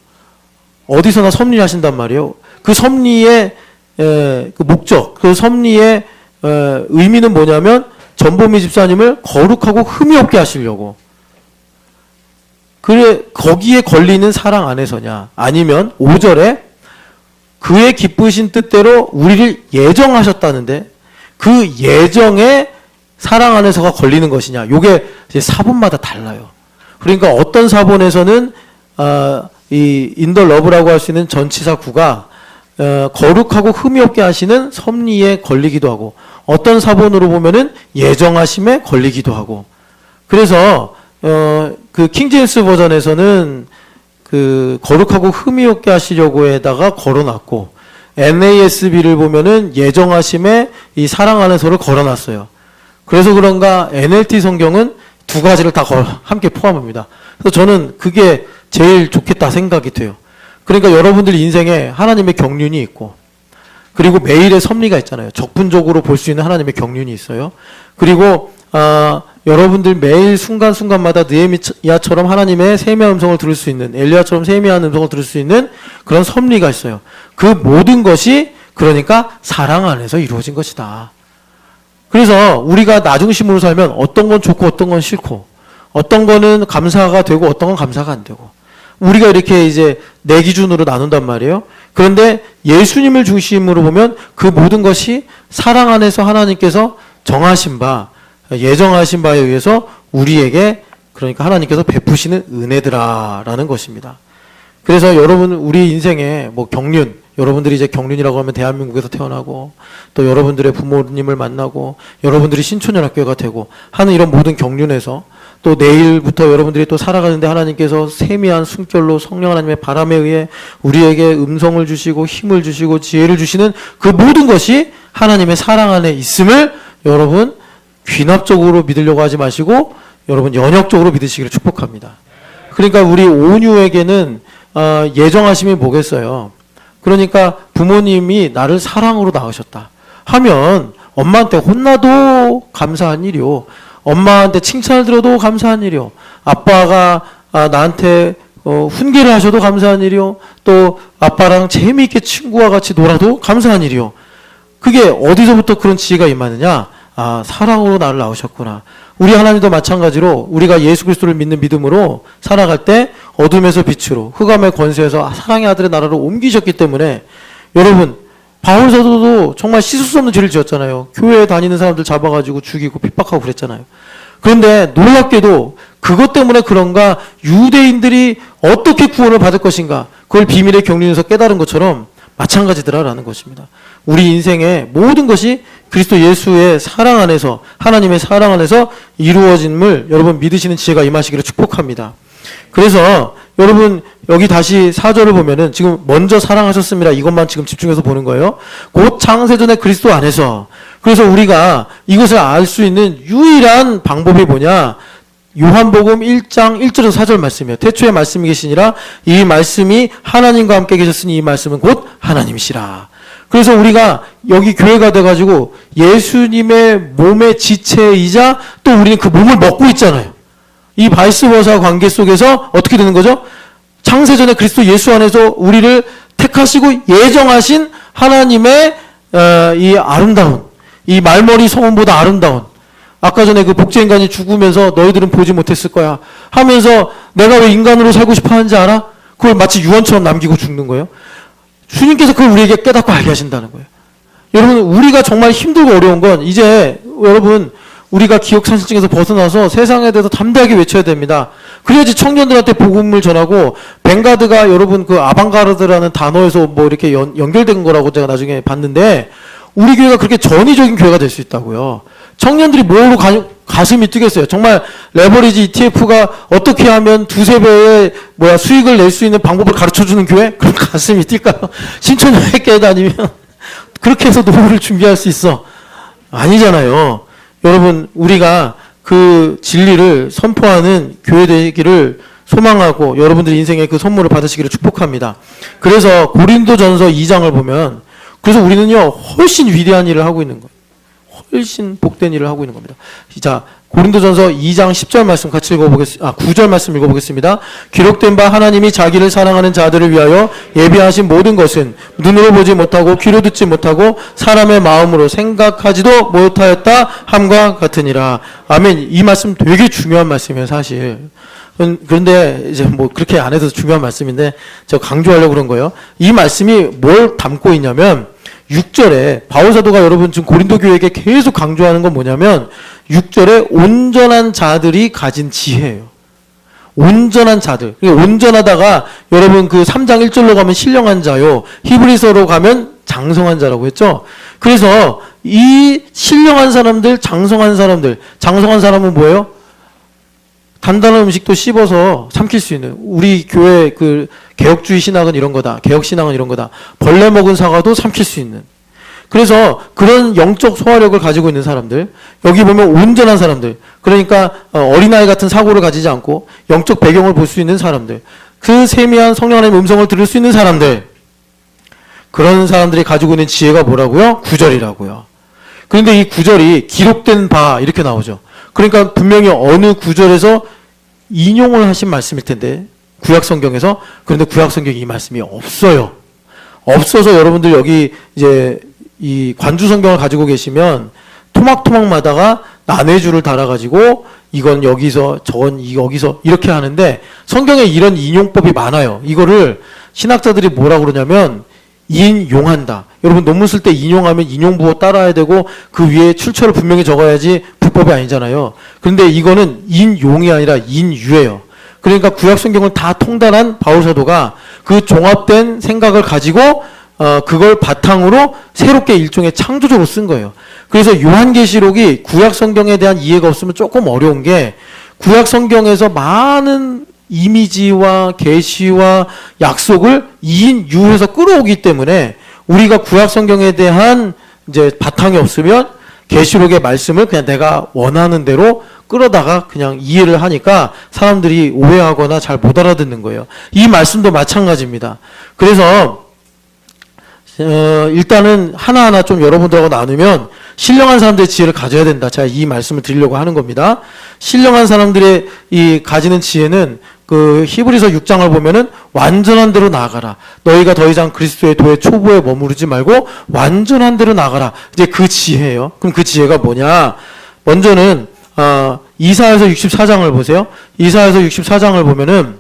어디서나 섭리를 하신단 말이에요. 그 섭리의 그 목적, 그 섭리의 의미는 뭐냐면 전보미 집사님을 거룩하고 흠이 없게 하시려고. 그래 거기에 걸리는 사랑 안에서냐 아니면 5절에 그의 기쁘신 뜻대로 우리를 예정하셨다는데 그 예정의 사랑 안에서가 걸리는 것이냐. 요게 이제 사본마다 달라요. 그러니까 어떤 사본에서는 이 in the love라고 할 수 있는 전치사 구가 거룩하고 흠이 없게 하시는 섭리에 걸리기도 하고 어떤 사본으로 보면은 예정하심에 걸리기도 하고 그래서 그 킹제임스 버전에서는 그 거룩하고 흠이 없게 하시려고 해다가 걸어놨고 NASB를 보면은 예정하심에 이 사랑 안에서를 걸어놨어요. 그래서 그런가 NLT 성경은 두 가지를 다 함께 포함합니다. 그래서 저는 그게 제일 좋겠다 생각이 돼요. 그러니까 여러분들 인생에 하나님의 경륜이 있고 그리고 매일의 섭리가 있잖아요. 적분적으로 볼 수 있는 하나님의 경륜이 있어요. 그리고 여러분들 매일 순간순간마다 느헤미야처럼 하나님의 세미한 음성을 들을 수 있는 엘리야처럼 세미한 음성을 들을 수 있는 그런 섭리가 있어요. 그 모든 것이 그러니까 사랑 안에서 이루어진 것이다. 그래서 우리가 나 중심으로 살면 어떤 건 좋고 어떤 건 싫고 어떤 거는 감사가 되고 어떤 건 감사가 안 되고 우리가 이렇게 이제 내 기준으로 나눈단 말이에요. 그런데 예수님을 중심으로 보면 그 모든 것이 사랑 안에서 하나님께서 정하신 바 예정하신 바에 의해서 우리에게 그러니까 하나님께서 베푸시는 은혜더라라는 것입니다. 그래서 여러분 우리 인생에 뭐 경륜 여러분들이 이제 경륜이라고 하면 대한민국에서 태어나고 또 여러분들의 부모님을 만나고 여러분들이 신촌연합교회가 되고 하는 이런 모든 경륜에서 또 내일부터 여러분들이 또 살아가는데 하나님께서 세미한 숨결로 성령 하나님의 바람에 의해 우리에게 음성을 주시고 힘을 주시고 지혜를 주시는 그 모든 것이 하나님의 사랑 안에 있음을 여러분 귀납적으로 믿으려고 하지 마시고 여러분 연역적으로 믿으시기를 축복합니다. 그러니까 우리 온유에게는 예정하심이 뭐겠어요? 그러니까 부모님이 나를 사랑으로 낳으셨다 하면 엄마한테 혼나도 감사한 일이요. 엄마한테 칭찬을 들어도 감사한 일이요. 아빠가 나한테 훈계를 하셔도 감사한 일이요. 또 아빠랑 재미있게 친구와 같이 놀아도 감사한 일이요. 그게 어디서부터 그런 지혜가 임하느냐? 사랑으로 나를 낳으셨구나. 우리 하나님도 마찬가지로 우리가 예수 그리스도를 믿는 믿음으로 살아갈 때 어둠에서 빛으로 흑암의 권세에서 사랑의 아들의 나라로 옮기셨기 때문에 여러분 바울 사도도 정말 씻을 수 없는 죄를 지었잖아요. 교회에 다니는 사람들 잡아가지고 죽이고 핍박하고 그랬잖아요. 그런데 놀랍게도 그것 때문에 그런가 유대인들이 어떻게 구원을 받을 것인가 그걸 비밀의 경륜에서 깨달은 것처럼 마찬가지더라라는 것입니다. 우리 인생의 모든 것이 그리스도 예수의 사랑 안에서, 하나님의 사랑 안에서 이루어짐을 여러분 믿으시는 지혜가 임하시기를 축복합니다. 그래서 여러분 여기 다시 4절을 보면은 지금 먼저 사랑하셨습니다. 이것만 지금 집중해서 보는 거예요. 곧 창세전에 그리스도 안에서. 그래서 우리가 이것을 알 수 있는 유일한 방법이 뭐냐? 요한복음 1장 1절에서 4절 말씀이에요. 태초에 말씀이 계시니라 이 말씀이 하나님과 함께 계셨으니 이 말씀은 곧 하나님이시라. 그래서 우리가 여기 교회가 돼가지고 예수님의 몸의 지체이자 또 우리는 그 몸을 먹고 있잖아요. 이 바이스버사 관계 속에서 어떻게 되는 거죠? 창세전에 그리스도 예수 안에서 우리를 택하시고 예정하신 하나님의 이 아름다운, 이 말머리 소문보다 아름다운, 아까 전에 그 복제인간이 죽으면서 너희들은 보지 못했을 거야 하면서 내가 왜 인간으로 살고 싶어 하는지 알아? 그걸 마치 유언처럼 남기고 죽는 거예요. 주님께서 그걸 우리에게 깨닫고 알게 하신다는 거예요. 여러분 우리가 정말 힘들고 어려운 건 이제 여러분 우리가 기억상실증에서 벗어나서 세상에 대해서 담대하게 외쳐야 됩니다. 그래야지 청년들한테 복음을 전하고 뱅가드가 여러분 그 아방가르드라는 단어에서 뭐 이렇게 연결된 거라고 제가 나중에 봤는데 우리 교회가 그렇게 전위적인 교회가 될 수 있다고요. 청년들이 뭐로 가슴이 뛰겠어요. 정말 레버리지 ETF가 어떻게 하면 두세 배의 수익을 낼 수 있는 방법을 가르쳐주는 교회? 그럼 가슴이 뛸까요? 신촌여행교회 다니면 그렇게 해서 노후를 준비할 수 있어. 아니잖아요. 여러분 우리가 그 진리를 선포하는 교회 되기를 소망하고 여러분들이 인생의 그 선물을 받으시기를 축복합니다. 그래서 고린도전서 2장을 보면 그래서 우리는요 훨씬 위대한 일을 하고 있는 거예요. 훨씬 복된 일을 하고 있는 겁니다. 자, 고린도전서 2장 10절 말씀 같이 읽어보겠습니다. 9절 말씀 읽어보겠습니다. 기록된 바 하나님이 자기를 사랑하는 자들을 위하여 예비하신 모든 것은 눈으로 보지 못하고 귀로 듣지 못하고 사람의 마음으로 생각하지도 못하였다 함과 같으니라. 아멘. 이 말씀 되게 중요한 말씀이에요, 사실. 그런데 이제 뭐 그렇게 안 해도 중요한 말씀인데 제가 강조하려고 그런 거예요. 이 말씀이 뭘 담고 있냐면 6절에 바울사도가 여러분 지금 고린도 교회에게 계속 강조하는 건 뭐냐면 6절에 온전한 자들이 가진 지혜예요. 온전한 자들. 온전하다가 여러분 그 3장 1절로 가면 신령한 자요. 히브리서로 가면 장성한 자라고 했죠. 그래서 이 신령한 사람들, 장성한 사람은 뭐예요? 단단한 음식도 씹어서 삼킬 수 있는 우리 교회 그 개혁주의 신학은 이런 거다. 개혁 신학은 이런 거다. 벌레 먹은 사과도 삼킬 수 있는. 그래서 그런 영적 소화력을 가지고 있는 사람들, 여기 보면 온전한 사람들, 그러니까 어린아이 같은 사고를 가지지 않고 영적 배경을 볼 수 있는 사람들, 그 세미한 성령 하나님의 음성을 들을 수 있는 사람들, 그런 사람들이 가지고 있는 지혜가 뭐라고요? 9절이라고요. 그런데 이 9절이 기록된 바 이렇게 나오죠. 그러니까 분명히 어느 구절에서 인용을 하신 말씀일 텐데 구약성경에서. 그런데 구약성경에 이 말씀이 없어요. 없어서 여러분들 여기 이제 이 관주성경을 가지고 계시면 토막토막마다가 난해줄을 달아가지고 이건 여기서 저건 여기서 이렇게 하는데 성경에 이런 인용법이 많아요. 이거를 신학자들이 뭐라고 그러냐면 인용한다. 여러분 논문 쓸 때 인용하면 인용부호 따라야 되고 그 위에 출처를 분명히 적어야지 불법이 아니잖아요. 그런데 이거는 인용이 아니라 인유예요. 그러니까 구약성경을 다 통달한 바울사도가 그 종합된 생각을 가지고 그걸 바탕으로 새롭게 일종의 창조적으로 쓴 거예요. 그래서 요한계시록이 구약성경에 대한 이해가 없으면 조금 어려운 게 구약성경에서 많은 이미지와 계시와 약속을 2인 유에서 끌어오기 때문에 우리가 구약성경에 대한 이제 바탕이 없으면 계시록의 말씀을 그냥 내가 원하는 대로 끌어다가 그냥 이해를 하니까 사람들이 오해하거나 잘 못 알아듣는 거예요. 이 말씀도 마찬가지입니다. 그래서 일단은 하나하나 좀 여러분들하고 나누면 신령한 사람들의 지혜를 가져야 된다. 제가 이 말씀을 드리려고 하는 겁니다. 신령한 사람들의 이 가지는 지혜는 그 히브리서 6장을 보면은 완전한 대로 나아가라. 너희가 더 이상 그리스도의 도의 초보에 머무르지 말고 완전한 대로 나아가라. 이제 그 지혜예요. 그럼 그 지혜가 뭐냐? 먼저는 이사야서 64장을 보세요. 이사야서 64장을 보면은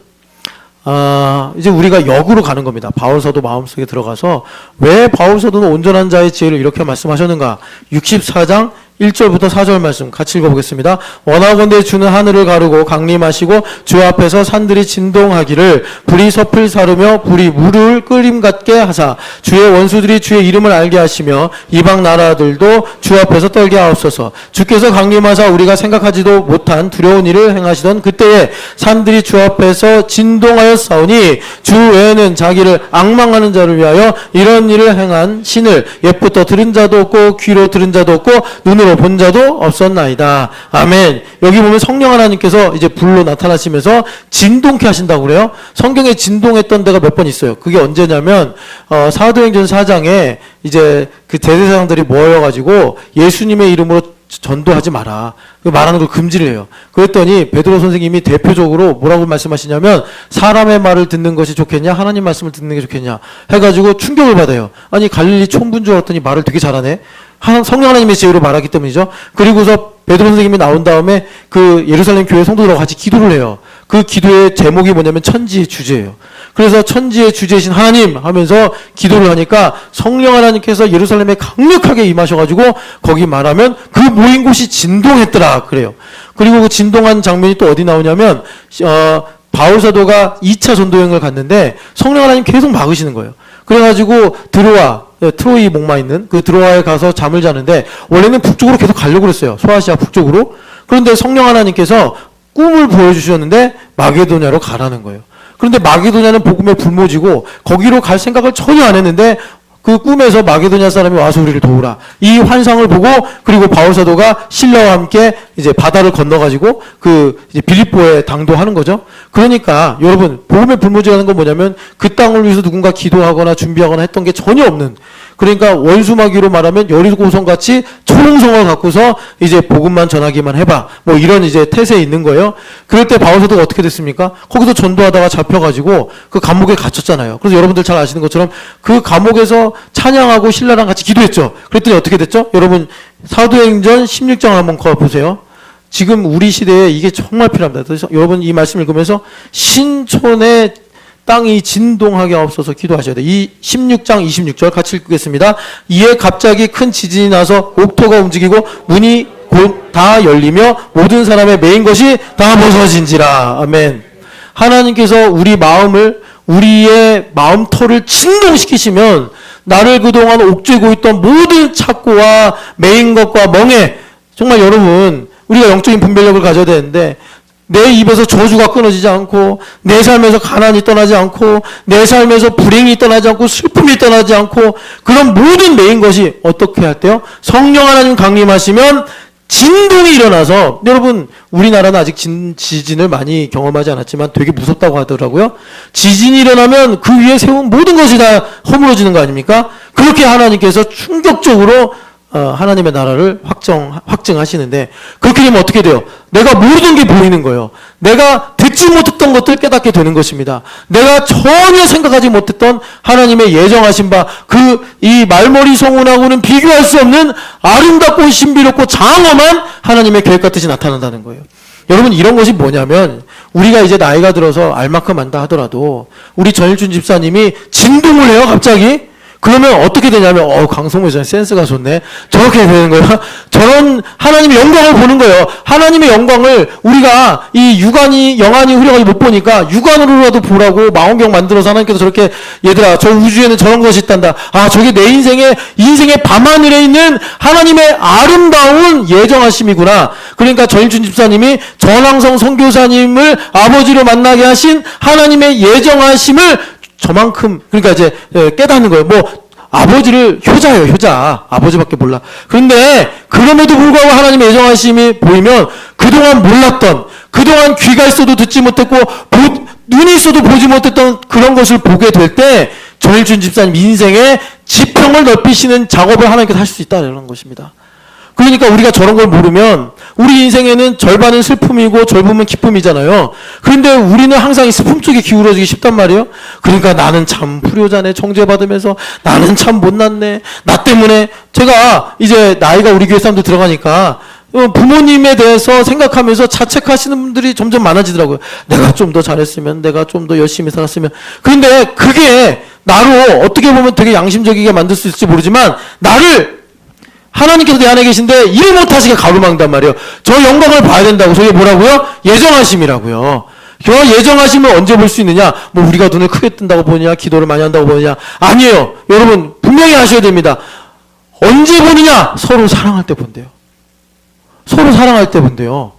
이제 우리가 역으로 가는 겁니다. 바울사도 마음속에 들어가서 왜 바울사도는 온전한 자의 지혜를 이렇게 말씀하셨는가? 64장 1절부터 4절 말씀 같이 읽어보겠습니다. 원하건대 주는 하늘을 가르고 강림하시고 주 앞에서 산들이 진동하기를 불이 섭을 사르며 불이 물을 끓임 같게 하사 주의 원수들이 주의 이름을 알게 하시며 이방 나라들도 주 앞에서 떨게 하옵소서. 주께서 강림하사 우리가 생각하지도 못한 두려운 일을 행하시던 그때에 산들이 주 앞에서 진동하였사오니 주 외에는 자기를 앙망하는 자를 위하여 이런 일을 행한 신을 옛부터 들은 자도 없고 귀로 들은 자도 없고 눈으로 본 자도 없었나이다. 아멘. 여기 보면 성령 하나님께서 이제 불로 나타나시면서 진동케 하신다고 그래요. 성경에 진동했던 데가 몇 번 있어요. 그게 언제냐면 사도행전 4장에 이제 그 대제사장들이 모여가지고 예수님의 이름으로 전도하지 마라. 말하는 걸 금지를 해요. 그랬더니 베드로 선생님이 대표적으로 뭐라고 말씀하시냐면 사람의 말을 듣는 것이 좋겠냐 하나님 말씀을 듣는 게 좋겠냐 해가지고 충격을 받아요. 아니 갈릴리 촌분 줄 알았더니 말을 되게 잘하네. 성령 하나님의 지혜로 말하기 때문이죠. 그리고서 베드로 선생님이 나온 다음에 그 예루살렘 교회 성도들하고 같이 기도를 해요. 그 기도의 제목이 뭐냐면 천지의 주제예요. 그래서 천지의 주제이신 하나님 하면서 기도를 하니까 성령 하나님께서 예루살렘에 강력하게 임하셔가지고 거기 말하면 그 모인 곳이 진동했더라 그래요. 그리고 그 진동한 장면이 또 어디 나오냐면 바울 사도가 2차 전도여행을 갔는데 성령 하나님 계속 막으시는 거예요. 그래가지고 트로이 목마 있는 그 드로아에 가서 잠을 자는데 원래는 북쪽으로 계속 가려고 그랬어요. 소아시아 북쪽으로. 그런데 성령 하나님께서 꿈을 보여주셨는데 마게도냐로 가라는 거예요. 그런데 마게도냐는 복음의 불모지고 거기로 갈 생각을 전혀 안 했는데 그 꿈에서 마게도냐 사람이 와서 우리를 도우라. 이 환상을 보고 그리고 바울 사도가 신라와 함께 이제 바다를 건너가지고 그 이제 빌립보에 당도하는 거죠. 그러니까 여러분 복음의 불모지라는 건 뭐냐면 그 땅을 위해서 누군가 기도하거나 준비하거나 했던 게 전혀 없는. 그러니까 원수마귀로 말하면 여리고성 같이 초롱성을 갖고서 이제 복음만 전하기만 해봐. 뭐 이런 이제 태세에 있는 거예요. 그럴 때 바울 사도가 어떻게 됐습니까? 거기서 전도하다가 잡혀가지고 그 감옥에 갇혔잖아요. 그래서 여러분들 잘 아시는 것처럼 그 감옥에서 찬양하고 신라랑 같이 기도했죠. 그랬더니 어떻게 됐죠? 여러분 사도행전 16장을 한번 보세요. 지금 우리 시대에 이게 정말 필요합니다. 그래서 여러분 이 말씀 읽으면서 신촌의 땅이 진동하게 하옵소서 기도하셔야 돼요. 이 16장 26절 같이 읽겠습니다. 이에 갑자기 큰 지진이 나서 옥토가 움직이고 문이 곧 다 열리며 모든 사람의 메인 것이 다 벗어진지라. 아멘. 하나님께서 우리의 마음터를 진동시키시면 나를 그동안 옥죄고 있던 모든 착고와 메인 것과 멍에 정말 여러분 우리가 영적인 분별력을 가져야 되는데 내 입에서 저주가 끊어지지 않고 내 삶에서 가난이 떠나지 않고 내 삶에서 불행이 떠나지 않고 슬픔이 떠나지 않고 그런 모든 메인 것이 어떻게 할 때요? 성령 하나님 강림하시면 진동이 일어나서 여러분 우리나라는 아직 지진을 많이 경험하지 않았지만 되게 무섭다고 하더라고요. 지진이 일어나면 그 위에 세운 모든 것이 다 허물어지는 거 아닙니까? 그렇게 하나님께서 충격적으로 하나님의 나라를 확증하시는데 그렇게 되면 어떻게 돼요? 내가 모르던 게 보이는 거예요. 내가 듣지 못했던 것들 깨닫게 되는 것입니다. 내가 전혀 생각하지 못했던 하나님의 예정하신 바 이 말머리 성운하고는 비교할 수 없는 아름답고 신비롭고 장엄한 하나님의 계획 같듯이 나타난다는 거예요. 여러분 이런 것이 뭐냐면 우리가 이제 나이가 들어서 알 만큼 안다 하더라도 우리 전일준 집사님이 진동을 해요 갑자기. 그러면 어떻게 되냐면 강성모 집사님 센스가 좋네. 저렇게 되는 거예요. 저런 하나님의 영광을 보는 거예요. 하나님의 영광을 우리가 이 영안이 흐려가지고 못 보니까 육안으로라도 보라고 망원경 만들어서 하나님께서 저렇게 얘들아 저 우주에는 저런 것이 있단다. 저게 내 인생의 밤하늘에 있는 하나님의 아름다운 예정하심이구나. 그러니까 전일준 집사님이 전황성 선교사님을 아버지로 만나게 하신 하나님의 예정하심을 저만큼 그러니까 이제 깨닫는 거예요. 아버지를 효자예요. 효자. 아버지밖에 몰라. 그런데 그럼에도 불구하고 하나님의 예정하심이 보이면 그동안 몰랐던 그동안 귀가 있어도 듣지 못했고 눈이 있어도 보지 못했던 그런 것을 보게 될 때 전일준 집사님 인생의 지평을 넓히시는 작업을 하나님께서 하실 수 있다는 것입니다. 그러니까 우리가 저런 걸 모르면 우리 인생에는 절반은 슬픔이고 절반은 기쁨이잖아요. 그런데 우리는 항상 이 슬픔 쪽에 기울어지기 쉽단 말이에요. 그러니까 나는 참 불효자네 정죄받으면서 나는 참 못났네. 나 때문에 제가 이제 나이가 우리 교회 사람도 들어가니까 부모님에 대해서 생각하면서 자책하시는 분들이 점점 많아지더라고요. 내가 좀 더 잘했으면 내가 좀 더 열심히 살았으면. 그런데 그게 나로 어떻게 보면 되게 양심적이게 만들 수 있을지 모르지만 나를 하나님께서 내 안에 계신데 일 못하시게 가로막는단 말이에요. 저 영광을 봐야 된다고. 저게 뭐라고요? 예정하심이라고요. 저 예정하심을 언제 볼 수 있느냐? 뭐 우리가 눈을 크게 뜬다고 보느냐? 기도를 많이 한다고 보느냐? 아니에요. 여러분 분명히 아셔야 됩니다. 언제 보느냐? 서로 사랑할 때 본대요. 서로 사랑할 때 본대요.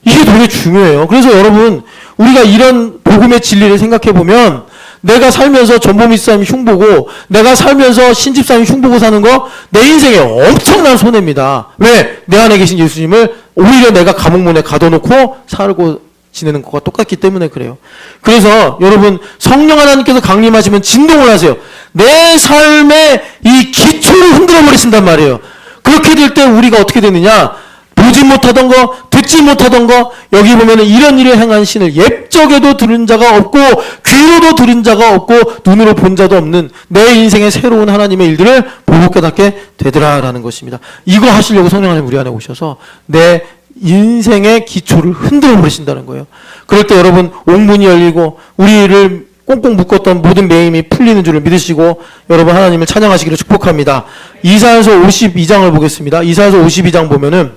이게 되게 중요해요. 그래서 여러분 우리가 이런 복음의 진리를 생각해 보면 내가 살면서 전보미사님 흉보고 내가 살면서 신집사님 흉보고 사는 거 내 인생에 엄청난 손해입니다. 왜? 내 안에 계신 예수님을 오히려 내가 감옥문에 가둬놓고 살고 지내는 것과 똑같기 때문에 그래요. 그래서 여러분 성령 하나님께서 강림하시면 진동을 하세요. 내 삶의 이 기초를 흔들어 버리신단 말이에요. 그렇게 될 때 우리가 어떻게 되느냐? 보지 못하던 거, 듣지 못하던 거, 여기 보면은 이런 일을 행한 신을 옛적에도 들은 자가 없고, 귀로도 들은 자가 없고, 눈으로 본 자도 없는 내 인생의 새로운 하나님의 일들을 보고 깨닫게 되더라라는 것입니다. 이거 하시려고 성령 하나님 우리 안에 오셔서 내 인생의 기초를 흔들어 버리신다는 거예요. 그럴 때 여러분, 옥문이 열리고, 우리를 꽁꽁 묶었던 모든 매임이 풀리는 줄을 믿으시고 여러분 하나님을 찬양하시기를 축복합니다. 이사야서 52장을 보겠습니다. 이사야서 52장 보면은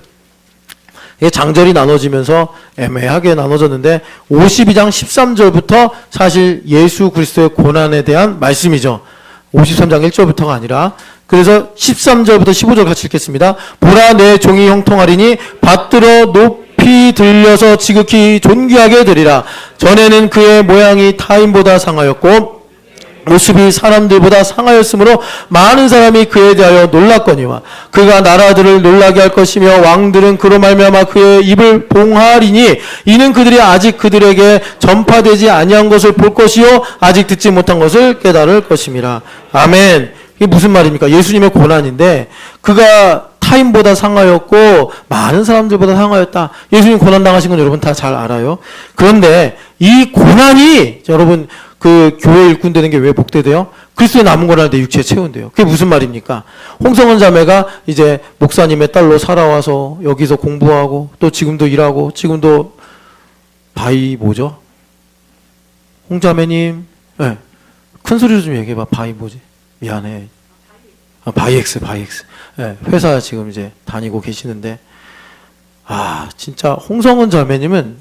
장절이 나눠지면서 애매하게 나눠졌는데 52장 13절부터 사실 예수 그리스도의 고난에 대한 말씀이죠. 53장 1절부터가 아니라 그래서 13절부터 15절 같이 읽겠습니다. 보라 내 종이 형통하리니 받들어 높이 들려서 지극히 존귀하게 되리라. 전에는 그의 모양이 타인보다 상하였고 모습이 사람들보다 상하였으므로 많은 사람이 그에 대하여 놀랐거니와 그가 나라들을 놀라게 할 것이며 왕들은 그로 말미암아 그의 입을 봉하리니 이는 그들이 아직 그들에게 전파되지 아니한 것을 볼 것이요 아직 듣지 못한 것을 깨달을 것임이라. 아멘. 이게 무슨 말입니까? 예수님의 고난인데 그가 타인보다 상하였고 많은 사람들보다 상하였다. 예수님 고난 당하신 건 여러분 다 잘 알아요. 그런데 이 고난이 여러분 그 교회 일꾼 되는 게 왜 복되대요? 그리스도의 남은 고난을 내 육체에 채운대요. 그게 무슨 말입니까? 홍성원 자매가 이제 목사님의 딸로 살아와서 여기서 공부하고 또 지금도 일하고 지금도 바이 뭐죠? 홍자매님, 네. 큰 소리로 좀 얘기해봐. 바이 뭐지? 미안해. 바이엑스. 네. 회사 지금 이제 다니고 계시는데 진짜 홍성원 자매님은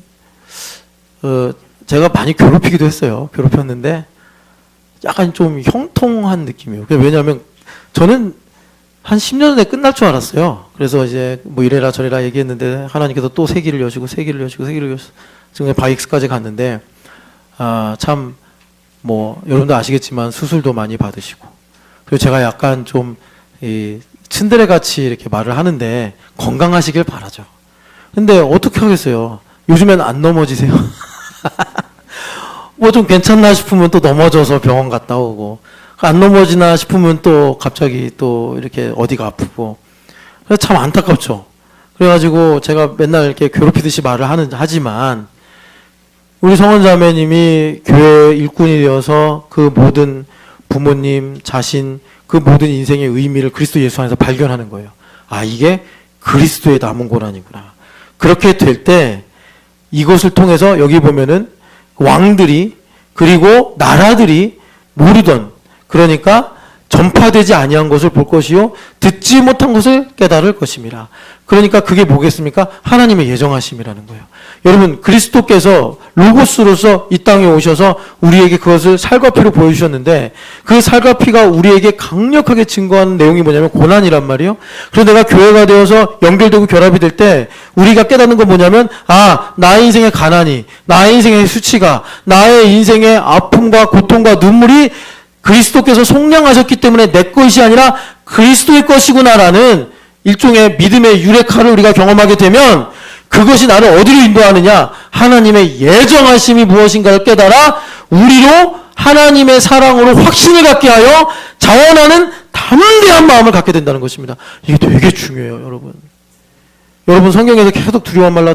제가 많이 괴롭히기도 했어요. 괴롭혔는데 약간 좀 형통한 느낌이에요. 왜냐하면 저는 한 10년 전에 끝날 줄 알았어요. 그래서 이제 뭐 이래라 저래라 얘기했는데 하나님께서 또 세기를 여시고 지금 바이엑스까지 갔는데 참 뭐 여러분도 아시겠지만 수술도 많이 받으시고 그리고 제가 약간 좀 이 츤드레 같이 이렇게 말을 하는데 건강하시길 바라죠. 근데 어떻게 하겠어요? 요즘엔 안 넘어지세요. 뭐 좀 괜찮나 싶으면 또 넘어져서 병원 갔다 오고 안 넘어지나 싶으면 또 갑자기 또 이렇게 어디가 아프고 그래서 참 안타깝죠. 그래가지고 제가 맨날 이렇게 괴롭히듯이 말을 하지만 우리 성원자매님이 교회 일꾼이 되어서 그 모든 부모님, 자신, 그 모든 인생의 의미를 그리스도 예수 안에서 발견하는 거예요. 이게 그리스도의 남은 고난이구나. 그렇게 될 때 이것을 통해서 여기 보면은 왕들이 그리고 나라들이 모르던 그러니까 전파되지 아니한 것을 볼 것이요 듣지 못한 것을 깨달을 것입니다. 그러니까 그게 뭐겠습니까? 하나님의 예정하심이라는 거예요. 여러분 그리스도께서 로고스로서 이 땅에 오셔서 우리에게 그것을 살과 피로 보여주셨는데 그 살과 피가 우리에게 강력하게 증거하는 내용이 뭐냐면 고난이란 말이에요. 그래서 내가 교회가 되어서 연결되고 결합이 될 때 우리가 깨닫는 건 뭐냐면 나의 인생의 가난이 나의 인생의 수치가 나의 인생의 아픔과 고통과 눈물이 그리스도께서 속량하셨기 때문에 내 것이 아니라 그리스도의 것이구나라는 일종의 믿음의 유레카를 우리가 경험하게 되면 그것이 나를 어디로 인도하느냐? 하나님의 예정하심이 무엇인가를 깨달아 우리로 하나님의 사랑으로 확신을 갖게 하여 자원하는 담대한 마음을 갖게 된다는 것입니다. 이게 되게 중요해요, 여러분. 여러분 성경에서 계속 두려워 말라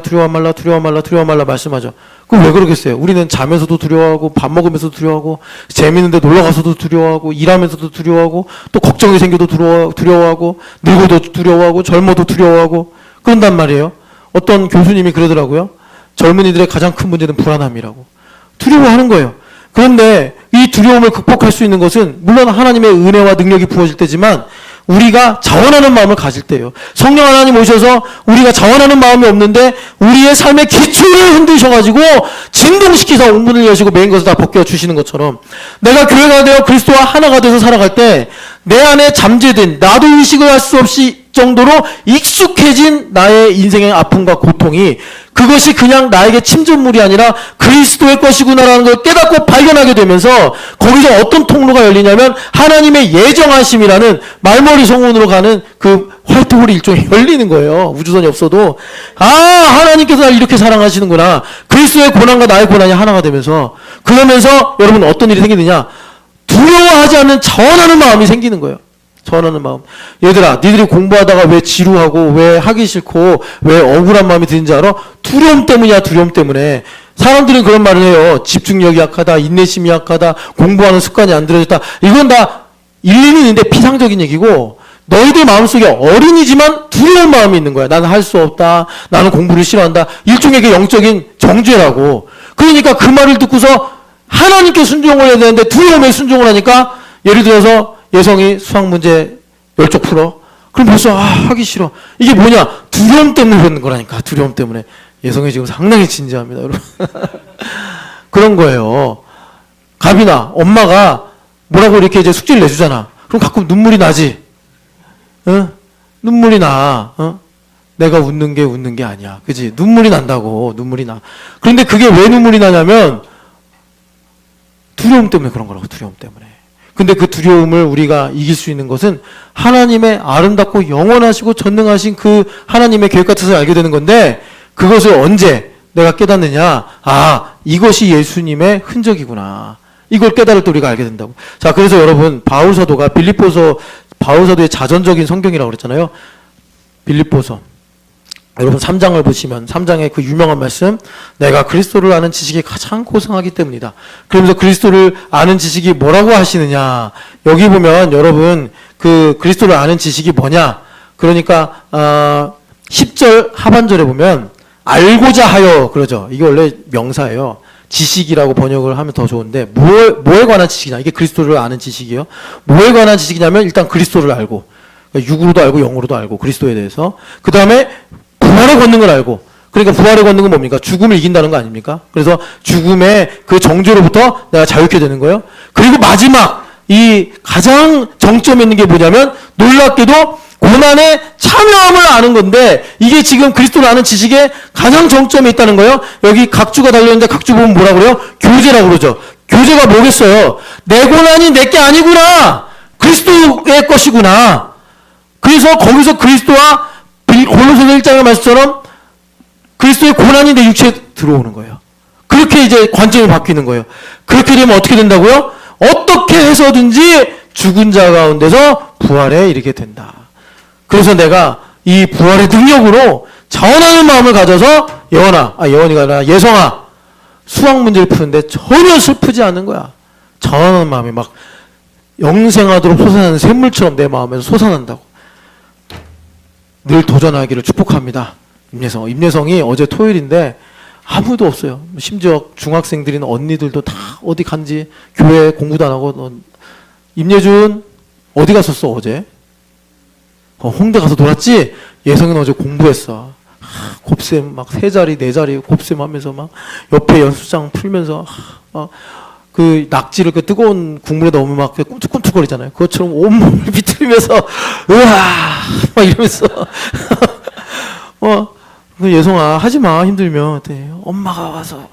말씀하죠. 그럼 왜 그러겠어요? 우리는 자면서도 두려워하고 밥 먹으면서도 두려워하고 재밌는데 놀러가서도 두려워하고 일하면서도 두려워하고 또 걱정이 생겨도 두려워하고 늙어도 두려워하고 젊어도 두려워하고 그런단 말이에요. 어떤 교수님이 그러더라고요. 젊은이들의 가장 큰 문제는 불안함이라고. 두려워하는 거예요. 그런데 이 두려움을 극복할 수 있는 것은 물론 하나님의 은혜와 능력이 부어질 때지만 우리가 자원하는 마음을 가질 때예요. 성령 하나님 오셔서 우리가 자원하는 마음이 없는데 우리의 삶의 기초를 흔드셔가지고 진동시키사 옥문을 여시고 메인 것을 다 벗겨 주시는 것처럼 내가 교회가 되어 그리스도와 하나가 돼서 살아갈 때 내 안에 잠재된 나도 의식을 할 수 없이 정도로 익숙해진 나의 인생의 아픔과 고통이 그것이 그냥 나에게 침전물이 아니라 그리스도의 것이구나라는 걸 깨닫고 발견하게 되면서 거기서 어떤 통로가 열리냐면 하나님의 예정하심이라는 말머리 성운으로 가는 그 화이트홀이 일종의 열리는 거예요. 우주선이 없어도 하나님께서 날 이렇게 사랑하시는구나. 그리스도의 고난과 나의 고난이 하나가 되면서 그러면서 여러분 어떤 일이 생기느냐, 두려워하지 않는 자원하는 마음이 생기는 거예요. 전하는 마음. 얘들아, 니들이 공부하다가 왜 지루하고 왜 하기 싫고 왜 억울한 마음이 드는지 알아? 두려움 때문이야. 두려움 때문에. 사람들은 그런 말을 해요. 집중력이 약하다, 인내심이 약하다, 공부하는 습관이 안 들어졌다. 이건 다 일리는 있는데 피상적인 얘기고 너희들 마음속에 어린이지만 두려운 마음이 있는 거야. 나는 할 수 없다. 나는 공부를 싫어한다. 일종의 그 영적인 정죄라고. 그러니까 그 말을 듣고서 하나님께 순종을 해야 되는데 두려움에 순종을 하니까 예를 들어서 예성이 수학 문제 10쪽 풀어. 그럼 벌써 하기 싫어. 이게 뭐냐? 두려움 때문에 그러는 거라니까. 두려움 때문에. 예성이 지금 상당히 진지합니다, 여러분. 그런 거예요. 갑이나 엄마가 뭐라고 이렇게 이제 숙제를 내주잖아. 그럼 가끔 눈물이 나지. 응? 눈물이 나. 내가 웃는 게 아니야. 그지? 눈물이 난다고. 눈물이 나. 그런데 그게 왜 눈물이 나냐면 두려움 때문에 그런 거라고. 두려움 때문에. 근데 그 두려움을 우리가 이길 수 있는 것은 하나님의 아름답고 영원하시고 전능하신 그 하나님의 계획 같은 것을 알게 되는 건데 그것을 언제 내가 깨닫느냐? 이것이 예수님의 흔적이구나. 이걸 깨달을 때 우리가 알게 된다고. 자, 그래서 여러분 바울 사도가 바울 사도의 자전적인 성경이라고 그랬잖아요. 빌립보서. 여러분 3장을 보시면 3장의 그 유명한 말씀, 내가 그리스도를 아는 지식이 가장 고상하기 때문이다. 그러면서 그리스도를 아는 지식이 뭐라고 하시느냐. 여기 보면 여러분 그 그리스도를 아는 지식이 뭐냐. 그러니까 10절 하반절에 보면 알고자 하여 그러죠. 이게 원래 명사예요. 지식이라고 번역을 하면 더 좋은데 뭐에 관한 지식이냐. 이게 그리스도를 아는 지식이요. 뭐에 관한 지식이냐면 일단 그리스도를 알고 그러니까 육으로도 알고 영으로도 알고 그리스도에 대해서. 그 다음에 부활의 권능을 알고. 그러니까 부활의 권능은 뭡니까? 죽음을 이긴다는 거 아닙니까? 그래서 죽음의 그 정죄로부터 내가 자유케 되는 거예요. 그리고 마지막 이 가장 정점에 있는 게 뭐냐면 놀랍게도 고난에 참여함을 아는 건데 이게 지금 그리스도를 아는 지식의 가장 정점에 있다는 거예요. 여기 각주가 달려있는데 각주 보면 뭐라 그래요? 교제라고 그러죠. 교제가 뭐겠어요? 내 고난이 내게 아니구나. 그리스도의 것이구나. 그래서 거기서 그리스도와 골로새서 1장의 말씀처럼 그리스도의 고난이 내 육체에 들어오는 거예요. 그렇게 이제 관점이 바뀌는 거예요. 그렇게 되면 어떻게 된다고요? 어떻게 해서든지 죽은 자 가운데서 부활에 이르게 된다. 그래서 내가 이 부활의 능력으로 자원하는 마음을 가져서 예원이가 아니라 예성아 수학 문제를 푸는데 전혀 슬프지 않는 거야. 자원하는 마음이 막 영생하도록 솟아나는 샘물처럼 내 마음에서 솟아난다고. 늘 도전하기를 축복합니다. 임예성이 어제 토요일인데 아무도 없어요. 심지어 중학생들이나 언니들도 다 어디 간지 교회 공부도 안 하고. 임예준 어디 갔었어 어제? 홍대 가서 놀았지? 예성이는 어제 공부했어. 곱셈 막 3자리 4자리 곱셈 하면서 막 옆에 연습장 풀면서 그 낙지를 그 뜨거운 국물에 넣으면 막 꿈틀꿈틀거리잖아요. 그것처럼 온몸을 비틀면서 으아 막 이러면서 그 예성아 하지마 힘들면 네, 엄마가 와서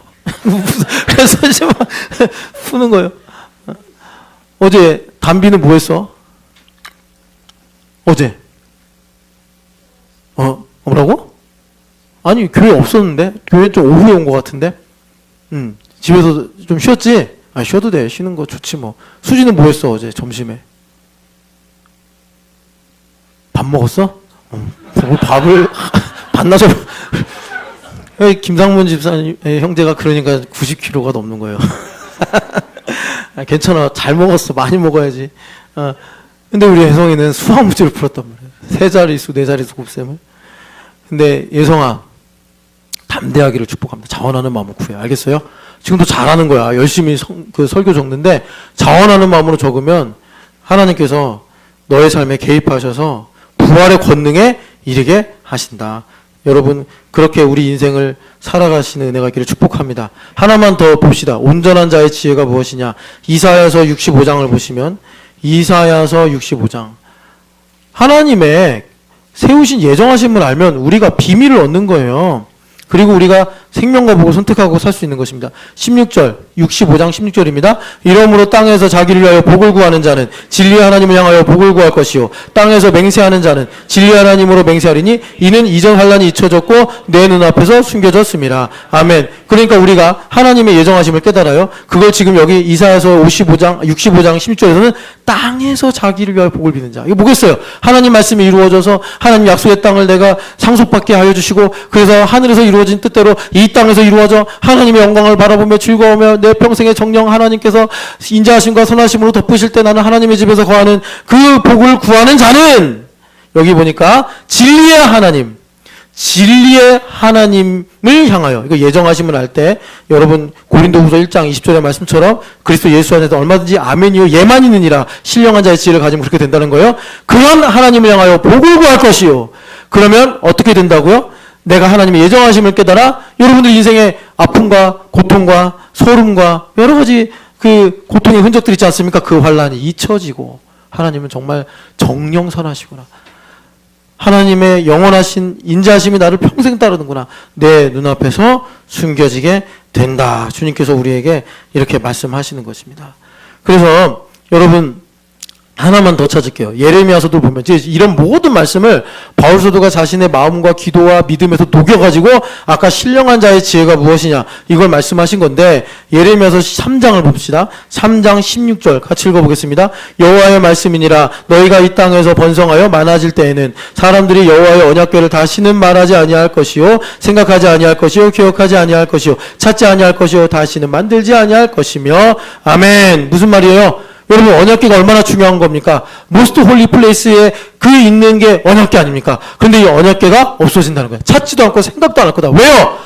그래서 이제 막 푸는 거예요. 어제 담비는 뭐 했어? 어제 뭐라고? 아니 교회 없었는데 교회 좀 오후에 온 것 같은데 집에서 좀 쉬었지? 쉬어도 돼. 쉬는 거 좋지 뭐. 수지는 뭐 했어 어제 점심에? 밥 먹었어? 밥을 반나절 김상문 집사님 형제가 그러니까 90kg가 넘는 거예요. 괜찮아. 잘 먹었어. 많이 먹어야지. 근데 우리 예성이는 수학 문제를 풀었단 말이에요. 3자릿수 4자릿수 곱셈을. 근데 예성아 담대하기를 축복합니다. 자원하는 마음을 구해. 알겠어요? 지금도 잘하는 거야. 열심히 그 설교 적는데 자원하는 마음으로 적으면 하나님께서 너의 삶에 개입하셔서 부활의 권능에 이르게 하신다. 여러분 그렇게 우리 인생을 살아가시는 은혜가 있기를 축복합니다. 하나만 더 봅시다. 온전한 자의 지혜가 무엇이냐. 이사야서 65장을 보시면 이사야서 65장 하나님의 세우신 예정하심을 알면 우리가 비밀을 얻는 거예요. 그리고 우리가 생명과 복을 선택하고 살 수 있는 것입니다. 16절, 65장 16절입니다. 이러므로 땅에서 자기를 위하여 복을 구하는 자는 진리의 하나님을 향하여 복을 구할 것이요 땅에서 맹세하는 자는 진리의 하나님으로 맹세하리니 이는 이전 환란이 잊혀졌고 내 눈앞에서 숨겨졌습니다. 아멘. 그러니까 우리가 하나님의 예정하심을 깨달아요. 그걸 지금 여기 이사야서 65장 16절에서는 땅에서 자기를 위하여 복을 비는 자. 이거 뭐겠어요? 하나님 말씀이 이루어져서 하나님 약속의 땅을 내가 상속받게 하여 주시고 그래서 하늘에서 이루어진 뜻대로 이 땅에서 이루어져 하나님의 영광을 바라보며 즐거우며 내 평생의 정령 하나님께서 인자하심과 선하심으로 덮으실 때 나는 하나님의 집에서 거하는 그 복을 구하는 자는 여기 보니까 진리의 하나님을 향하여 이거 예정하심을 할 때 여러분 고린도후서 1장 20절의 말씀처럼 그리스도 예수 안에서 얼마든지 아멘이요 예만 있느니라 신령한 자의 지혜를 가지면 그렇게 된다는 거예요. 그런 하나님을 향하여 복을 구할 것이요. 그러면 어떻게 된다고요? 내가 하나님의 예정하심을 깨달아 여러분들 인생의 아픔과 고통과 소름과 여러 가지 그 고통의 흔적들이 있지 않습니까? 그 환란이 잊혀지고 하나님은 정말 정령선하시구나. 하나님의 영원하신 인자하심이 나를 평생 따르는구나. 내 눈앞에서 숨겨지게 된다. 주님께서 우리에게 이렇게 말씀하시는 것입니다. 그래서 여러분 하나만 더 찾을게요. 예레미야서도 보면 이런 모든 말씀을 바울 사도가 자신의 마음과 기도와 믿음에서 녹여가지고 아까 신령한 자의 지혜가 무엇이냐 이걸 말씀하신 건데 예레미야서 3장을 봅시다. 3장 16절 같이 읽어보겠습니다. 여호와의 말씀이니라 너희가 이 땅에서 번성하여 많아질 때에는 사람들이 여호와의 언약궤를 다시는 말하지 아니할 것이요 생각하지 아니할 것이요 기억하지 아니할 것이요 찾지 아니할 것이요 다시는 만들지 아니할 것이며 아멘. 무슨 말이에요? 여러분 언약궤가 얼마나 중요한 겁니까? 모스트 홀리 플레이스에 그 있는 게 언약궤 아닙니까? 그런데 이 언약궤가 없어진다는 거예요. 찾지도 않고 생각도 안 할 거다. 왜요?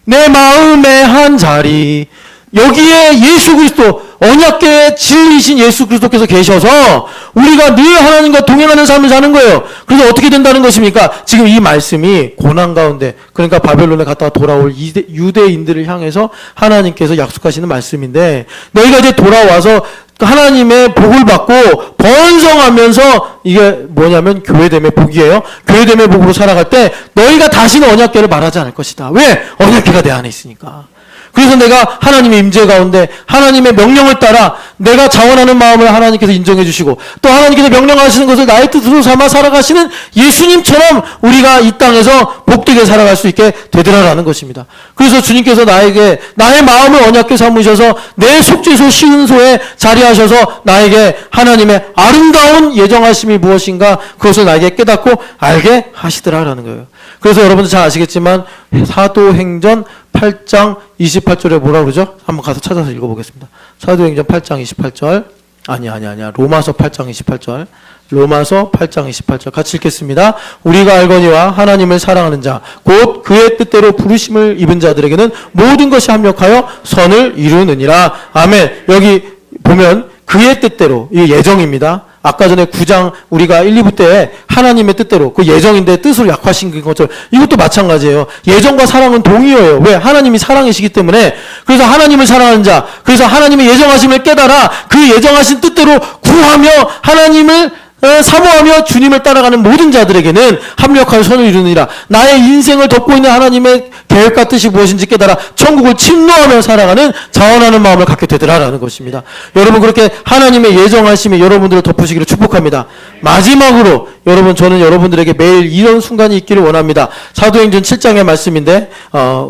내 마음의 한 자리 여기에 예수 그리스도 언약궤의 진리이신 예수 그리스도께서 계셔서 우리가 늘 하나님과 동행하는 삶을 사는 거예요. 그래서 어떻게 된다는 것입니까? 지금 이 말씀이 고난 가운데 그러니까 바벨론에 갔다가 돌아올 유대인들을 향해서 하나님께서 약속하시는 말씀인데 너희가 이제 돌아와서 하나님의 복을 받고 번성하면서 이게 뭐냐면 교회됨의 복이에요. 교회됨의 복으로 살아갈 때 너희가 다시는 언약궤를 말하지 않을 것이다. 왜? 언약궤가 내 안에 있으니까. 그래서 내가 하나님의 임재 가운데 하나님의 명령을 따라 내가 자원하는 마음을 하나님께서 인정해 주시고 또 하나님께서 명령하시는 것을 나의 뜻으로 삼아 살아가시는 예수님처럼 우리가 이 땅에서 복되게 살아갈 수 있게 되더라라는 것입니다. 그래서 주님께서 나에게 나의 마음을 언약궤 삼으셔서 내 속죄소 시은소에 자리하셔서 나에게 하나님의 아름다운 예정하심이 무엇인가 그것을 나에게 깨닫고 알게 하시더라라는 거예요. 그래서 여러분들 잘 아시겠지만 사도행전 8장 28절에 뭐라 그러죠? 한번 가서 찾아서 읽어보겠습니다. 사도행전 8장 28절 아니야 로마서 8장 28절 로마서 8장 28절 같이 읽겠습니다. 우리가 알거니와 하나님을 사랑하는 자 곧 그의 뜻대로 부르심을 입은 자들에게는 모든 것이 합력하여 선을 이루느니라. 아멘. 여기 보면 그의 뜻대로 이 예정입니다. 아까 전에 9장 우리가 1, 2부 때 하나님의 뜻대로 그 예정인데 뜻으로 약화시킨 것처럼 이것도 마찬가지예요. 예정과 사랑은 동의어예요. 왜? 하나님이 사랑이시기 때문에. 그래서 하나님을 사랑하는 자 그래서 하나님의 예정하심을 깨달아 그 예정하신 뜻대로 구하며 하나님을 사모하며 주님을 따라가는 모든 자들에게는 합력하여 선을 이루느니라. 나의 인생을 덮고 있는 하나님의 계획과 뜻이 무엇인지 깨달아 천국을 침노하며 살아가는 자원하는 마음을 갖게 되더라라는 것입니다. 여러분 그렇게 하나님의 예정하심이 여러분들을 덮으시기를 축복합니다. 마지막으로 여러분 저는 여러분들에게 매일 이런 순간이 있기를 원합니다. 사도행전 7장의 말씀인데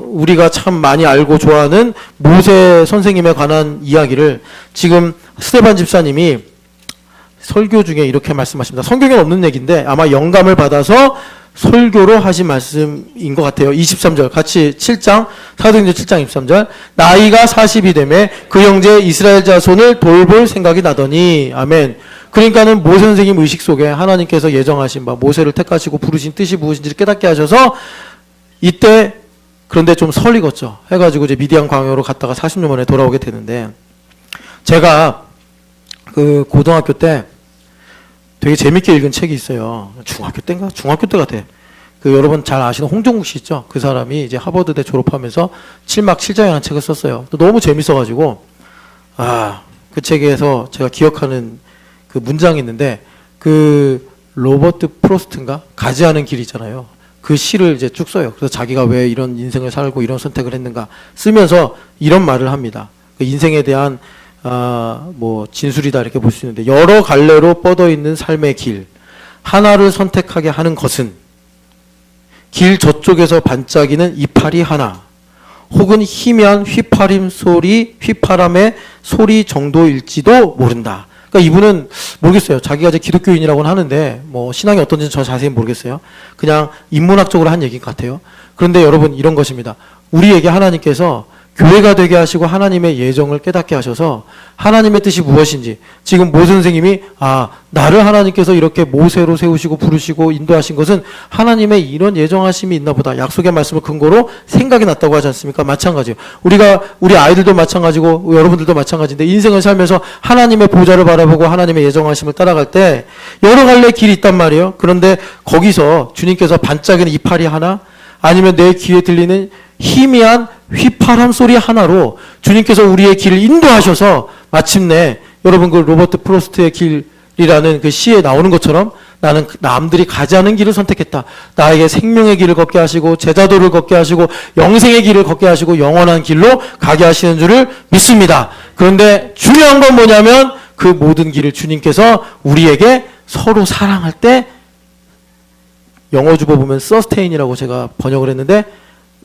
우리가 참 많이 알고 좋아하는 모세 선생님에 관한 이야기를 지금 스테반 집사님이 설교 중에 이렇게 말씀하십니다. 성경에 없는 얘기인데 아마 영감을 받아서 설교로 하신 말씀인 것 같아요. 23절 같이 7장 사도행전 7장 23절 나이가 40이 되매 그 형제 이스라엘 자손을 돌볼 생각이 나더니 아멘. 그러니까는 모세 선생님 의식 속에 하나님께서 예정하신 바 모세를 택하시고 부르신 뜻이 무엇인지를 깨닫게 하셔서 이때 그런데 좀 설익었죠. 해가지고 이제 미디안 광야로 갔다가 40년 만에 돌아오게 되는데 제가 그 고등학교 때 되게 재밌게 읽은 책이 있어요. 중학교 때인가? 중학교 때 같아. 그 여러분 잘 아시는 홍정국 씨 있죠? 그 사람이 이제 하버드대 졸업하면서 7막 7장이라는 책을 썼어요. 너무 재밌어가지고, 그 책에서 제가 기억하는 그 문장이 있는데, 그 로버트 프로스트인가? 가지 않은 길 있잖아요. 그 시를 이제 쭉 써요. 그래서 자기가 왜 이런 인생을 살고 이런 선택을 했는가 쓰면서 이런 말을 합니다. 그 인생에 대한 뭐 진술이다 이렇게 볼 수 있는데, 여러 갈래로 뻗어 있는 삶의 길 하나를 선택하게 하는 것은 길 저쪽에서 반짝이는 이파리 하나 혹은 희미한 휘파람의 소리 정도일지도 모른다. 그러니까 이분은 모르겠어요. 자기가 이제 기독교인이라고는 하는데 뭐 신앙이 어떤지는 저 자세히 모르겠어요. 그냥 인문학적으로 한 얘기 같아요. 그런데 여러분 이런 것입니다. 우리에게 하나님께서 교회가 되게 하시고 하나님의 예정을 깨닫게 하셔서 하나님의 뜻이 무엇인지, 지금 모 선생님이 나를 하나님께서 이렇게 모세로 세우시고 부르시고 인도하신 것은 하나님의 이런 예정하심이 있나 보다, 약속의 말씀을 근거로 생각이 났다고 하지 않습니까? 마찬가지예요. 우리 아이들도 마찬가지고 여러분들도 마찬가지인데, 인생을 살면서 하나님의 보좌를 바라보고 하나님의 예정하심을 따라갈 때 여러 갈래 길이 있단 말이에요. 그런데 거기서 주님께서 반짝이는 이파리 하나, 아니면 내 귀에 들리는 희미한 휘파람 소리 하나로 주님께서 우리의 길을 인도하셔서 마침내 여러분 그 로버트 프로스트의 길이라는 그 시에 나오는 것처럼 나는 남들이 가지 않은 길을 선택했다. 나에게 생명의 길을 걷게 하시고 제자도를 걷게 하시고 영생의 길을 걷게 하시고 영원한 길로 가게 하시는 줄을 믿습니다. 그런데 중요한 건 뭐냐면 그 모든 길을 주님께서 우리에게 서로 사랑할 때, 영어 주보 보면 서스테인이라고 제가 번역을 했는데,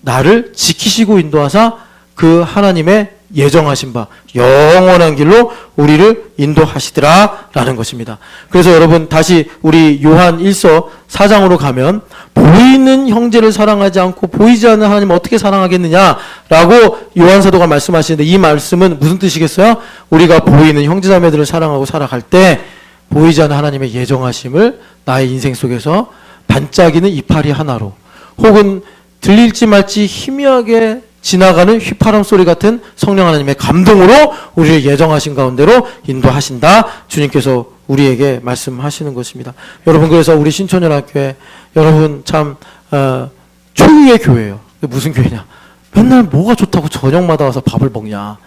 나를 지키시고 인도하사 그 하나님의 예정하신 바 영원한 길로 우리를 인도하시더라라는 것입니다. 그래서 여러분 다시 우리 요한 1서 4장으로 가면, 보이는 형제를 사랑하지 않고 보이지 않는 하나님을 어떻게 사랑하겠느냐라고 요한 사도가 말씀하시는데, 이 말씀은 무슨 뜻이겠어요? 우리가 보이는 형제자매들을 사랑하고 살아갈 때 보이지 않는 하나님의 예정하심을 나의 인생 속에서 반짝이는 이파리 하나로, 혹은 들릴지 말지 희미하게 지나가는 휘파람 소리 같은 성령 하나님의 감동으로 우리를 예정하신 가운데로 인도하신다. 주님께서 우리에게 말씀하시는 것입니다. 여러분, 그래서 우리 신촌연합교회 여러분 참 초유의 교회예요. 무슨 교회냐? 맨날 뭐가 좋다고 저녁마다 와서 밥을 먹냐?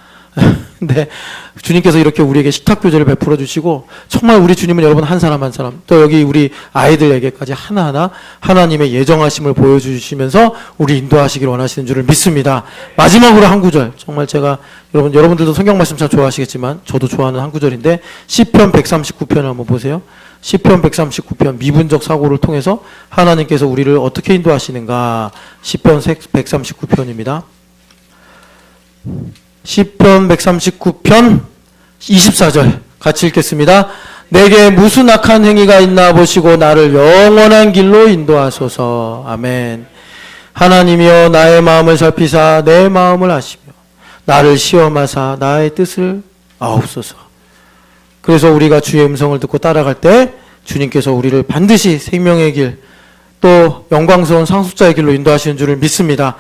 근데 주님께서 이렇게 우리에게 식탁 교제를 베풀어 주시고, 정말 우리 주님은 여러분 한 사람 한 사람, 또 여기 우리 아이들에게까지 하나하나 하나님의 예정하심을 보여주시면서 우리 인도하시길 원하시는 줄을 믿습니다. 마지막으로 한 구절, 정말 제가 여러분들도 성경 말씀 참 좋아하시겠지만 저도 좋아하는 한 구절인데, 시편 139편을 한번 보세요. 시편 139편, 미분적 사고를 통해서 하나님께서 우리를 어떻게 인도하시는가. 시편 139편입니다. 시편 139편 24절 같이 읽겠습니다. 내게 무슨 악한 행위가 있나 보시고 나를 영원한 길로 인도하소서. 아멘. 하나님이여 나의 마음을 살피사 내 마음을 아시며 나를 시험하사 나의 뜻을 아옵소서. 그래서 우리가 주의 음성을 듣고 따라갈 때 주님께서 우리를 반드시 생명의 길, 또 영광스러운 상속자의 길로 인도하시는 줄을 믿습니다.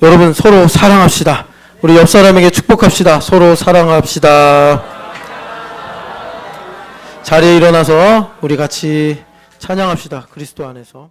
여러분 서로 사랑합시다. 우리 옆 사람에게 축복합시다. 서로 사랑합시다. 자리에 일어나서 우리 같이 찬양합시다. 그리스도 안에서.